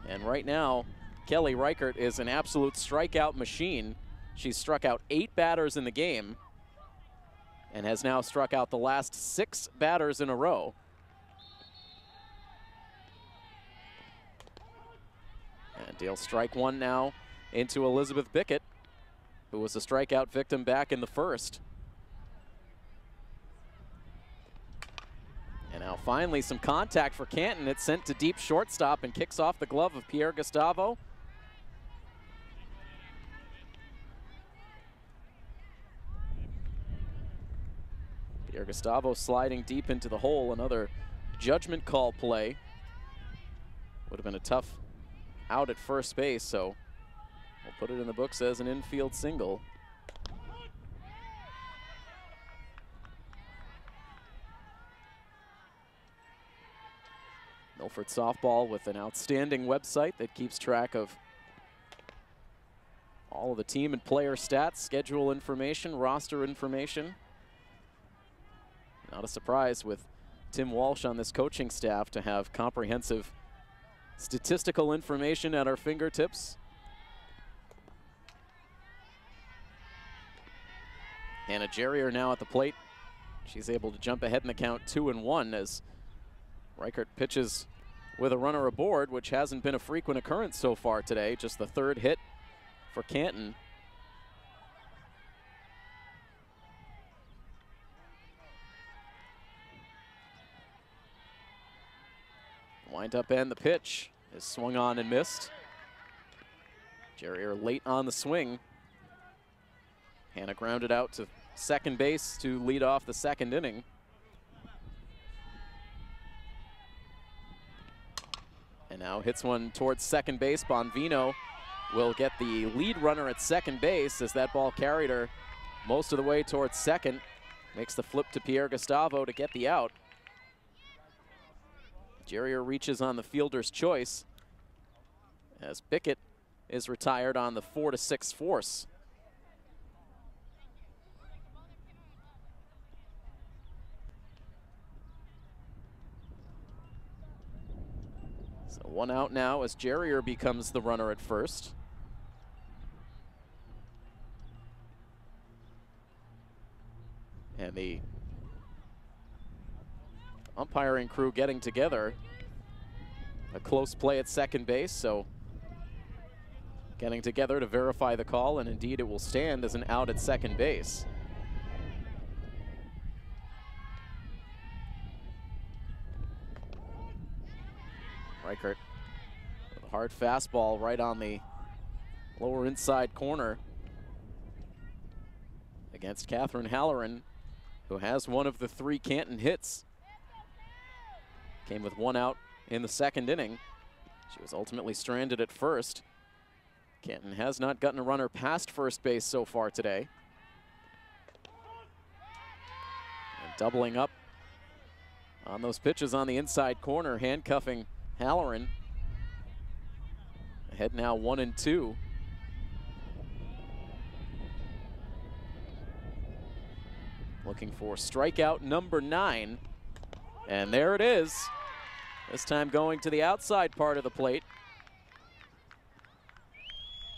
And right now, Kelly Reichert is an absolute strikeout machine. She's struck out 8 batters in the game and has now struck out the last 6 batters in a row. And deals strike 1 now into Elizabeth Bickett, who was a strikeout victim back in the first. Now finally some contact for Canton. It's sent to deep shortstop and kicks off the glove of Pierre Gustavo. Pierre Gustavo sliding deep into the hole. Another judgment call play. Would have been a tough out at first base, so we'll put it in the books as an infield single. Milford softball with an outstanding website that keeps track of all of the team and player stats, schedule information, roster information. Not a surprise with Tim Walsh on this coaching staff to have comprehensive statistical information at our fingertips. Hannah Jerrier now at the plate. She's able to jump ahead in the count 2-1 as Reichert pitches with a runner aboard, which hasn't been a frequent occurrence so far today. Just the third hit for Canton. Wind up and the pitch is swung on and missed. Jerrier late on the swing. Hannah grounded out to second base to lead off the second inning. And now hits one towards second base. Bonvino will get the lead runner at second base as that ball carried her most of the way towards second. Makes the flip to Pierre Gustavo to get the out. Jerrier reaches on the fielder's choice as Bickett is retired on the 4-6 force. So one out now as Jerrier becomes the runner at first. And the umpiring crew getting together. A close play at second base, so getting together to verify the call, and indeed it will stand as an out at second base. Reichert with a hard fastball right on the lower inside corner against Katherine Halloran, who has one of the 3 Canton hits. Came with 1 out in the second inning. She was ultimately stranded at first. Canton has not gotten a runner past first base so far today. And doubling up on those pitches on the inside corner, handcuffing Halloran. Ahead now 1-2. Looking for strikeout number 9. And there it is. This time going to the outside part of the plate.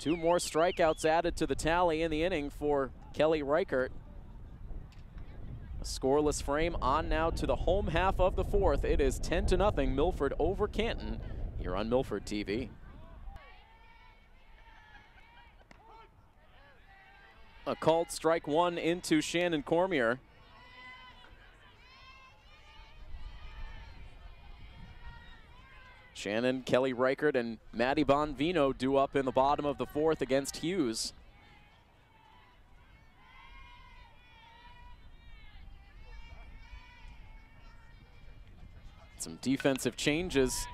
2 more strikeouts added to the tally in the inning for Kelly Reichert. A scoreless frame on now to the home half of the 4th. It is 10-0 Milford over Canton here on Milford TV. A called strike 1 into Shannon Cormier. Shannon, Kelly Reichert, and Maddie Bonvino due up in the bottom of the 4th against Hughes. Some defensive changes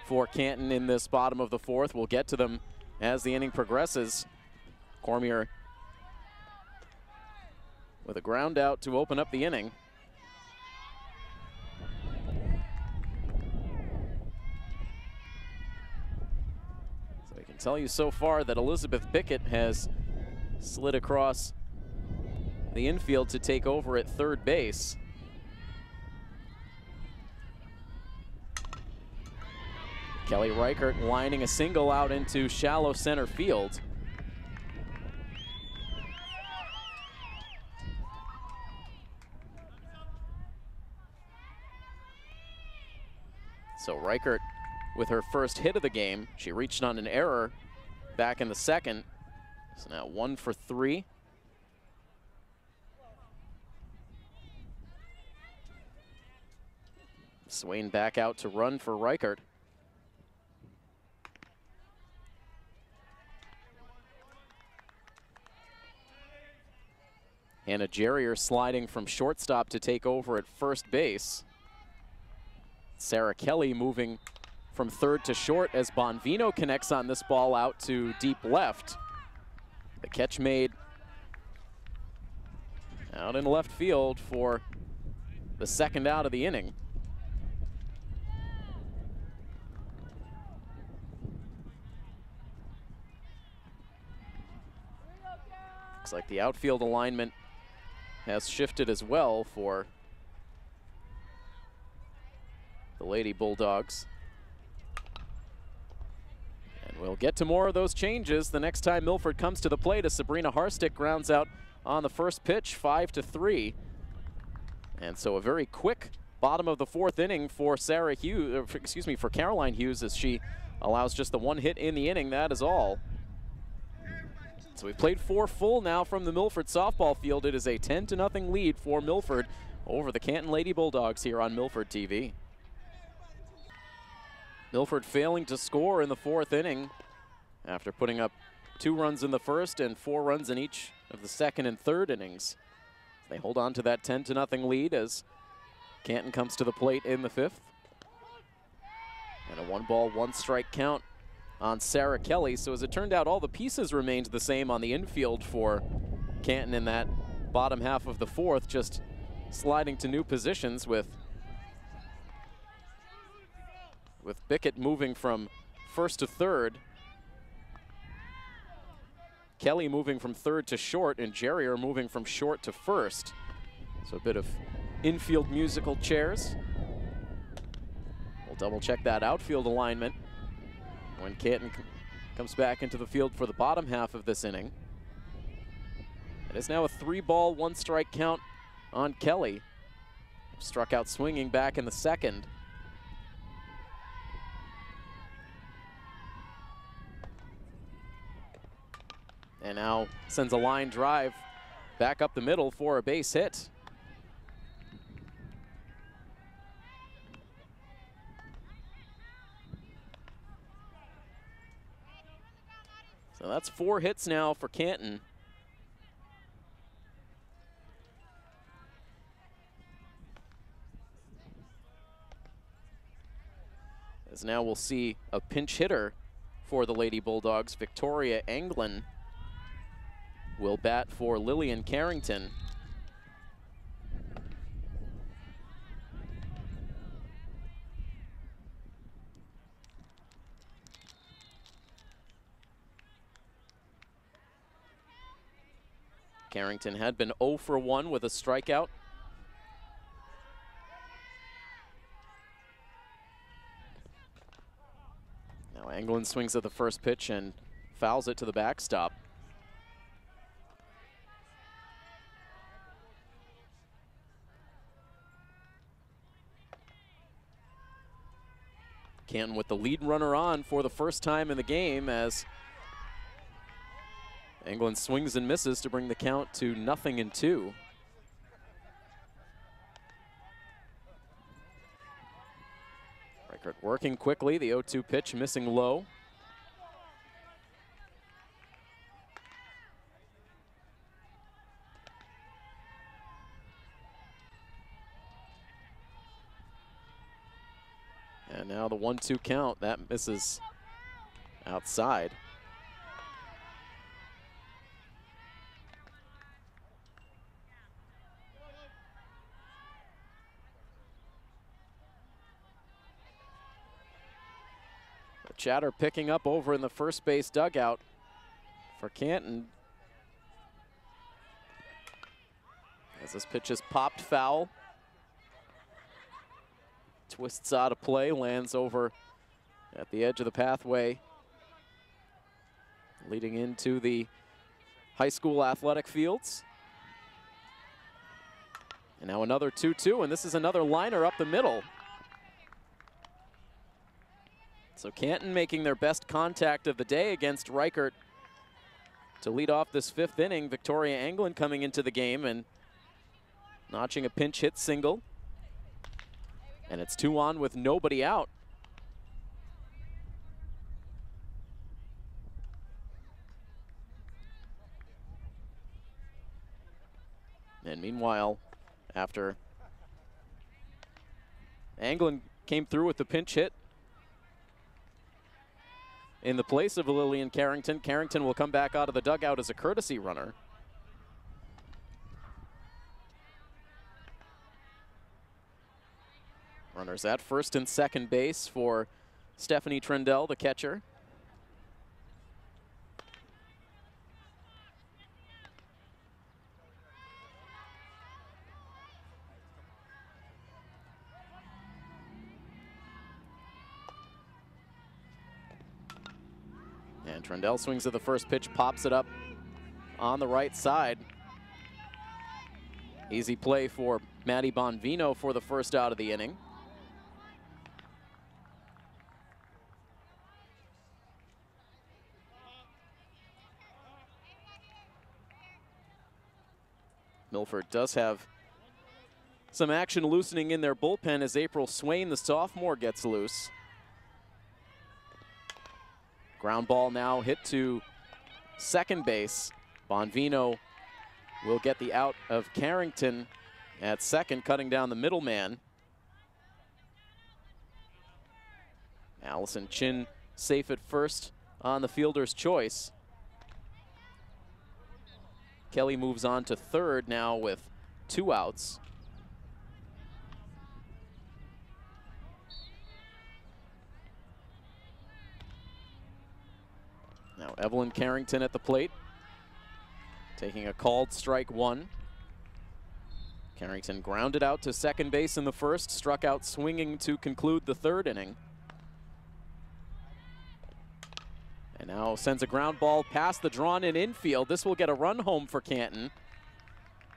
for Canton in this bottom of the 4th. We'll get to them as the inning progresses. Cormier with a ground out to open up the inning. Tell you so far that Elizabeth Bickett has slid across the infield to take over at third base. Kelly Reichert lining a single out into shallow center field. So Reichert with her first hit of the game. She reached on an error back in the second. So now 1 for 3. Swain back out to run for Reichert. Hannah Jerrier sliding from shortstop to take over at first base. Sarah Kelly moving from third to short as Bonvino connects on this ball out to deep left. The catch made out in left field for the second out of the inning. Looks like the outfield alignment has shifted as well for the Lady Bulldogs. And we'll get to more of those changes the next time Milford comes to the plate as Sabrina Harstick grounds out on the first pitch, 5-3. And so a very quick bottom of the fourth inning for for Caroline Hughes, as she allows just the one hit in the inning. That is all. So we've played 4 full now from the Milford softball field. It is a 10-0 lead for Milford over the Canton Lady Bulldogs here on Milford TV. Milford failing to score in the fourth inning after putting up 2 runs in the first and 4 runs in each of the second and third innings. They hold on to that 10-0 lead as Canton comes to the plate in the fifth. And a 1-ball, 1-strike count on Sarah Kelly. So as it turned out, all the pieces remained the same on the infield for Canton in that bottom half of the fourth, just sliding to new positions with Bickett moving from first to third, Kelly moving from third to short, and Jerrier moving from short to first. So a bit of infield musical chairs. We'll double check that outfield alignment when Canton comes back into the field for the bottom half of this inning. It is now a 3-ball, 1-strike count on Kelly. Struck out swinging back in the second. And now sends a line drive back up the middle for a base hit. So that's 4 hits now for Canton. As now we'll see a pinch hitter for the Lady Bulldogs. Victoria Anglin will bat for Lillian Carrington. Carrington had been 0 for 1 with a strikeout. Now Anglin swings at the first pitch and fouls it to the backstop. Canton with the lead runner on for the first time in the game as Anglin swings and misses to bring the count to 0-2. Reichert working quickly, the 0-2 pitch missing low. And now the 1-2 count, that misses outside. The chatter picking up over in the first base dugout for Canton. As this pitch is popped foul. Twists out of play, lands over at the edge of the pathway, leading into the high school athletic fields. And now another 2-2, and this is another liner up the middle. So Canton making their best contact of the day against Reichert to lead off this fifth inning. Victoria Anglin coming into the game and notching a pinch hit single. And it's 2 on with nobody out. And meanwhile, after Anglin came through with the pinch hit in the place of Lillian Carrington, Carrington will come back out of the dugout as a courtesy runner. Runners at first and second base for Stephanie Trendell, the catcher. And Trendell swings at the first pitch, pops it up on the right side. Easy play for Maddie Bonvino for the first out of the inning. Milford does have some action loosening in their bullpen as April Swain, the sophomore, gets loose. Ground ball now hit to second base. Bonvino will get the out of Carrington at second, cutting down the middleman. Allison Chin safe at first on the fielder's choice. Kelly moves on to third now with 2 outs. Now Evelyn Carrington at the plate, taking a called strike 1. Carrington grounded out to second base in the first, struck out swinging to conclude the third inning. And now sends a ground ball past the drawn-in infield. This will get a run home for Canton.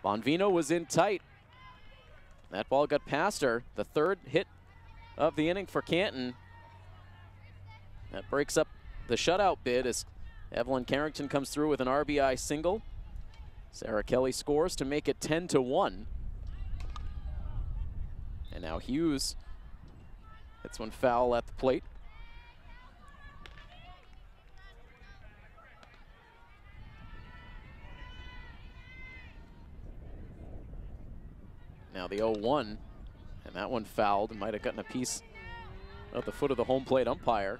Bonvino was in tight. That ball got past her. The third hit of the inning for Canton. That breaks up the shutout bid as Evelyn Carrington comes through with an RBI single. Sarah Kelly scores to make it 10-1. And now Hughes hits one foul at the plate. Now the 0-1, and that one fouled. Might have gotten a piece of the foot of the home plate umpire.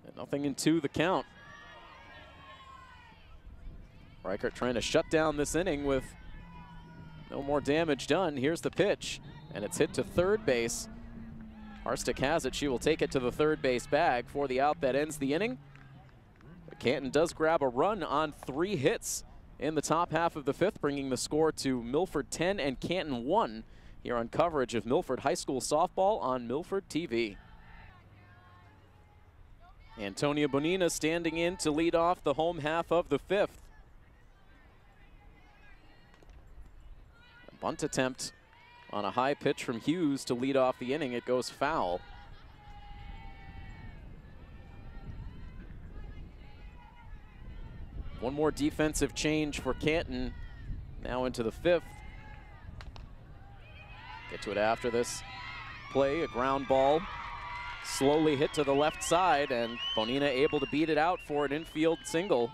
And nothing in 2 the count. Reichert trying to shut down this inning with no more damage done. Here's the pitch, and it's hit to third base. Harstick has it. She will take it to the third base bag for the out that ends the inning. But Canton does grab a run on 3 hits in the top half of the 5th, bringing the score to Milford 10 and Canton 1 here on coverage of Milford High School softball on Milford TV. Antonia Bonina standing in to lead off the home half of the 5th. A bunt attempt on a high pitch from Hughes to lead off the inning. It goes foul. One more defensive change for Canton now into the 5th. Get to it after this play, a ground ball. Slowly hit to the left side, and Bonina able to beat it out for an infield single.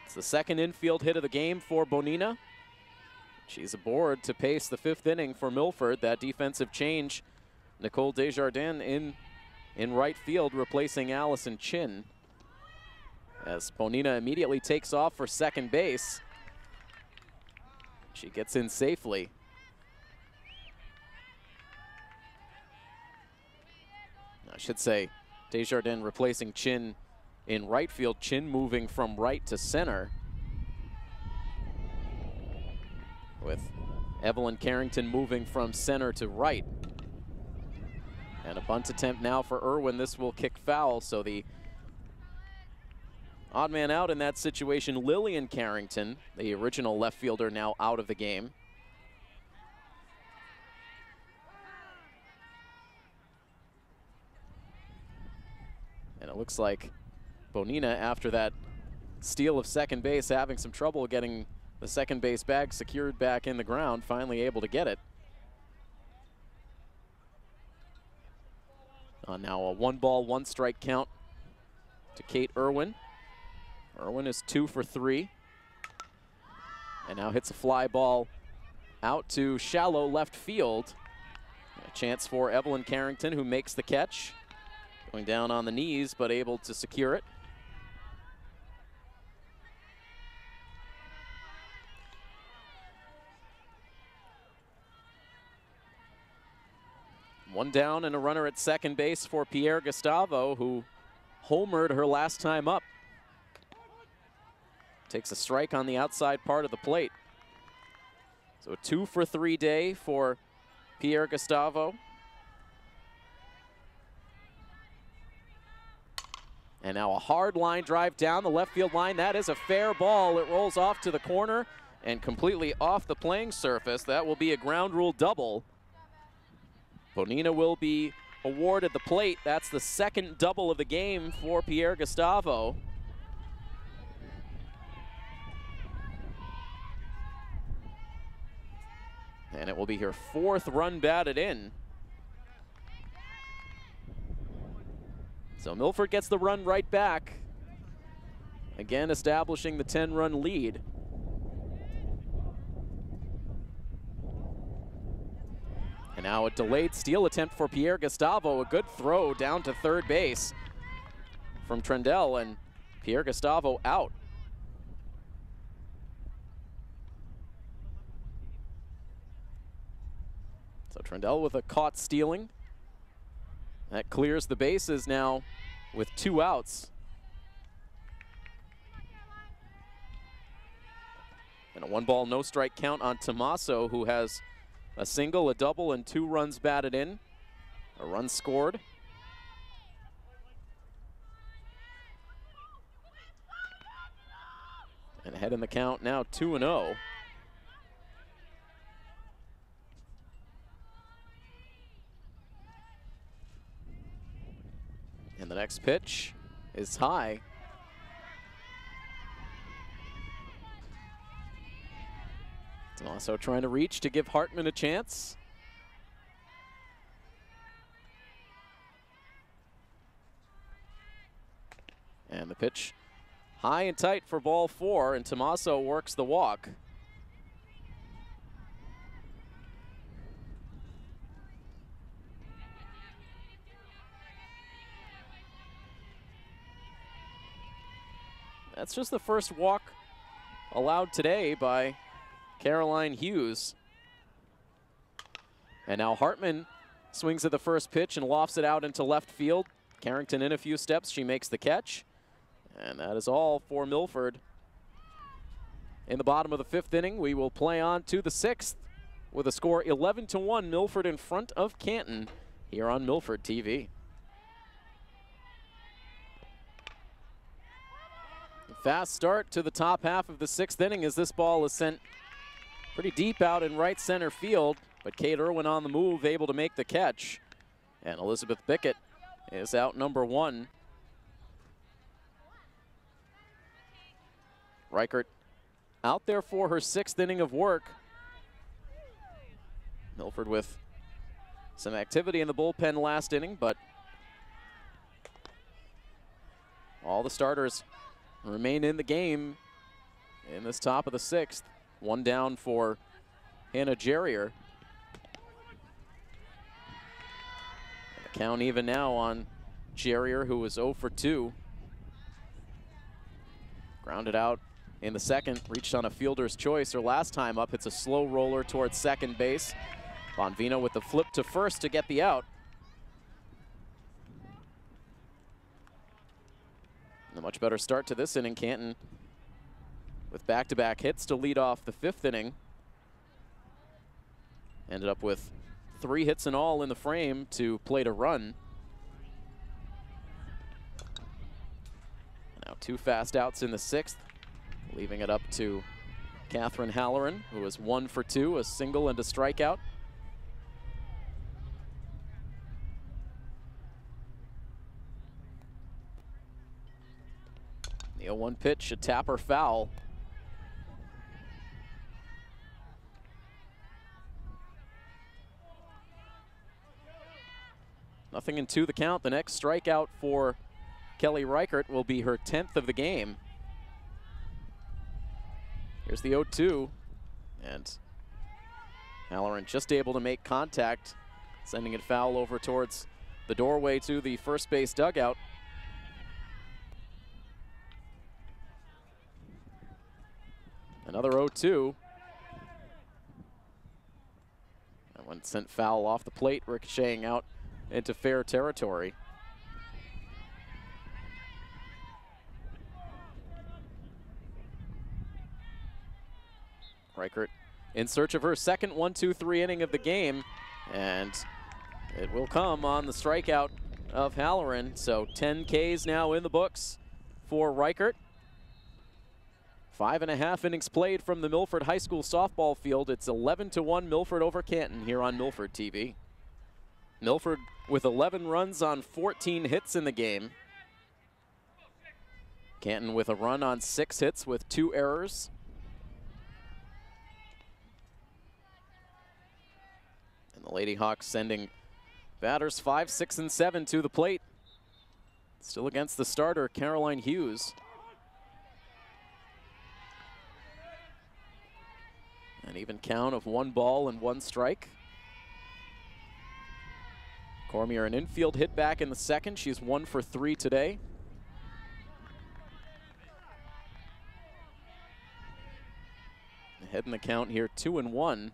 It's the second infield hit of the game for Bonina. She's aboard to pace the 5th inning for Milford. That defensive change, Nicole Desjardins in right field, replacing Allison Chin. As Bonina immediately takes off for second base. She gets in safely. I should say Desjardins replacing Chin in right field. Chin moving from right to center, with Evelyn Carrington moving from center to right. And a bunt attempt now for Irwin. This will kick foul, so the odd man out in that situation, Lillian Carrington, the original left fielder, now out of the game. And a It looks like Bonina, after that steal of second base, having some trouble getting the second base bag secured back in the ground, finally able to get it. Now a 1-ball, 1-strike count to Kate Irwin. Irwin is 2 for 3. And now hits a fly ball out to shallow left field. A chance for Evelyn Carrington, who makes the catch. Going down on the knees, but able to secure it. One down and a runner at second base for Pierre Gustavo, who homered her last time up. Takes a strike on the outside part of the plate. So a 2 for 3 day for Pierre Gustavo. And now a hard line drive down the left field line. That is a fair ball. It rolls off to the corner and completely off the playing surface. That will be a ground rule double. Bonina will be awarded the plate. That's the second double of the game for Pierre Gustavo. And it will be her 4th run batted in. So Milford gets the run right back. Again, establishing the 10-run lead. And now a delayed steal attempt for Pierre Gustavo. A good throw down to third base from Trendell, and Pierre Gustavo out. So Trendell with a caught stealing. That clears the bases now with 2 outs. And a 1-ball, no-strike count on Tommaso, who has a single, a double, and 2 runs batted in. A run scored. And ahead in the count now, 2-0. And the next pitch is high. Also trying to reach to give Hartman a chance. And the pitch high and tight for ball 4, and Tommaso works the walk. That's just the first walk allowed today by Caroline Hughes. And now Hartman swings at the first pitch and lofts it out into left field. Carrington in a few steps, she makes the catch. And that is all for Milford. In the bottom of the 5th inning, we will play on to the 6th with a score 11-1, Milford in front of Canton here on Milford TV. Fast start to the top half of the 6th inning as this ball is sent pretty deep out in right center field, but Kate Irwin on the move, able to make the catch. And Elizabeth Bickett is out number 1. Reichert out there for her 6th inning of work. Milford with some activity in the bullpen last inning, but all the starters remain in the game in this top of the 6th. 1 down for Hannah Jerrier. The count even now on Jerrier, who was 0 for 2. Grounded out in the 2nd, reached on a fielder's choice. Her last time up, hits a slow roller towards second base. Bonvino with the flip to first to get the out. A much better start to this inning. Canton with back-to-back hits to lead off the 5th inning. Ended up with 3 hits in all in the frame to plate a run. Now 2 fast outs in the 6th, leaving it up to Katherine Halloran, who was 1 for 2, a single and a strikeout. The 0-1 pitch, a tapper foul. Nothing in 2 the count. The next strikeout for Kelly Reichert will be her 10th of the game. Here's the 0-2, and Halloran just able to make contact, sending it foul over towards the doorway to the first base dugout. Another 0-2. That one sent foul off the plate, ricocheting out into fair territory. Reichert in search of her second 1-2-3 inning of the game, and it will come on the strikeout of Halloran. So 10 Ks now in the books for Reichert. 5.5 innings played from the Milford High School softball field. It's 11-1 Milford over Canton here on Milford TV. Milford with 11 runs on 14 hits in the game. Canton with a run on 6 hits with 2 errors. And the Lady Hawks sending batters 5, 6, and 7 to the plate. Still against the starter, Caroline Hughes. An even count of 1 ball and 1 strike. Cormier, an infield hit back in the second. She's 1 for 3 today. Ahead in the count here, 2-1.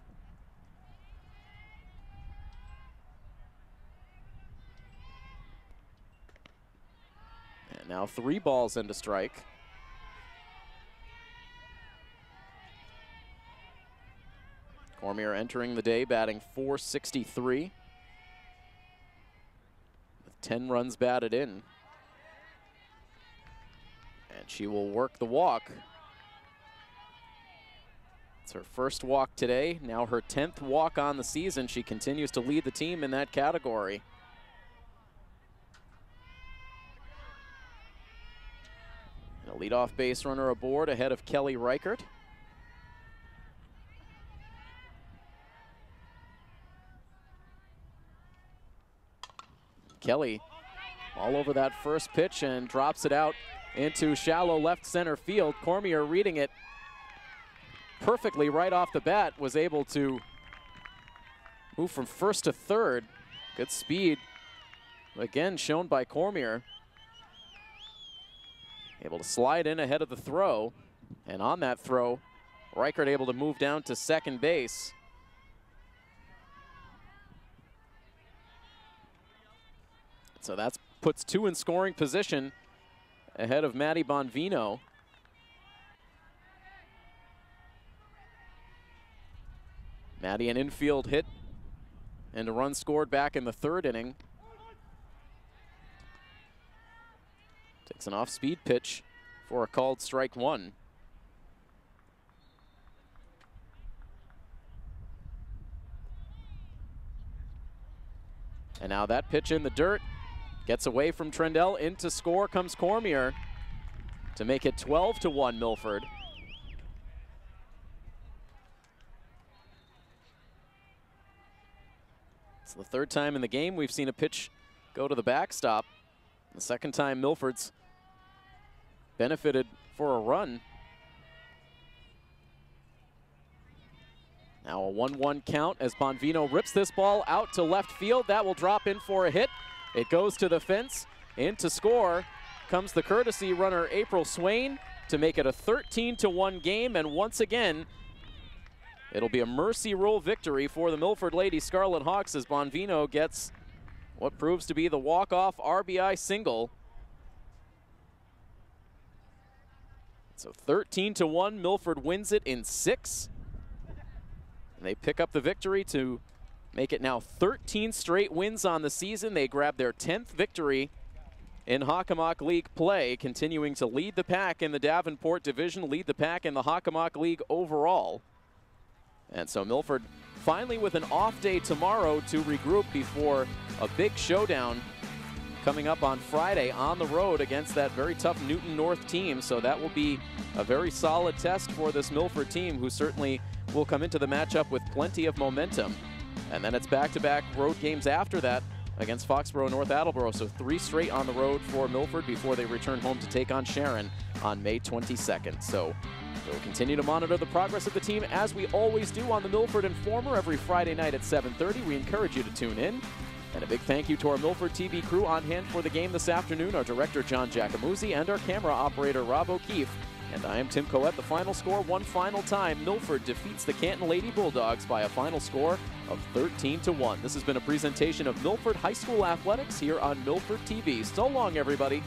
And now 3 balls and a strike. Cormier entering the day batting .463 with 10 runs batted in. And she will work the walk. It's her first walk today, now her 10th walk on the season. She continues to lead the team in that category. And a leadoff base runner aboard ahead of Kelly Reichert. Kelly all over that first pitch and drops it out into shallow left center field. Cormier reading it perfectly right off the bat, was able to move from first to third. Good speed, again shown by Cormier. Able to slide in ahead of the throw, and on that throw, Reichert able to move down to second base. So that puts 2 in scoring position ahead of Maddie Bonvino. Maddie an infield hit and a run scored back in the 3rd inning. Takes an off-speed pitch for a called strike 1. And now that pitch in the dirt. Gets away from Trendell, into score comes Cormier to make it 12-1 Milford. It's the 3rd time in the game we've seen a pitch go to the backstop. The 2nd time Milford's benefited for a run. Now a 1-1 count as Bonvino rips this ball out to left field. That will drop in for a hit. It goes to the fence. In to score comes the courtesy runner April Swain to make it a 13-1 game. And once again, it'll be a mercy rule victory for the Milford Lady Scarlet Hawks as Bonvino gets what proves to be the walk-off RBI single. So 13-1, Milford wins it in 6. And they pick up the victory to make it now 13 straight wins on the season. They grab their 10th victory in Hockomock League play, continuing to lead the pack in the Davenport division, lead the pack in the Hockomock League overall. And so Milford finally with an off day tomorrow to regroup before a big showdown coming up on Friday on the road against that very tough Newton North team. So that will be a very solid test for this Milford team, who certainly will come into the matchup with plenty of momentum. And then it's back-to-back road games after that against Foxborough, North Attleboro. So 3 straight on the road for Milford before they return home to take on Sharon on May 22nd. So we'll continue to monitor the progress of the team as we always do on the Milford Informer every Friday night at 7:30. We encourage you to tune in. And a big thank you to our Milford TV crew on hand for the game this afternoon, our director John Giacomuzzi and our camera operator Rob O'Keefe. And I am Tim Coette. The final score one final time. Milford defeats the Canton Lady Bulldogs by a final score of 13-1. This has been a presentation of Milford High School Athletics here on Milford TV. So long, everybody.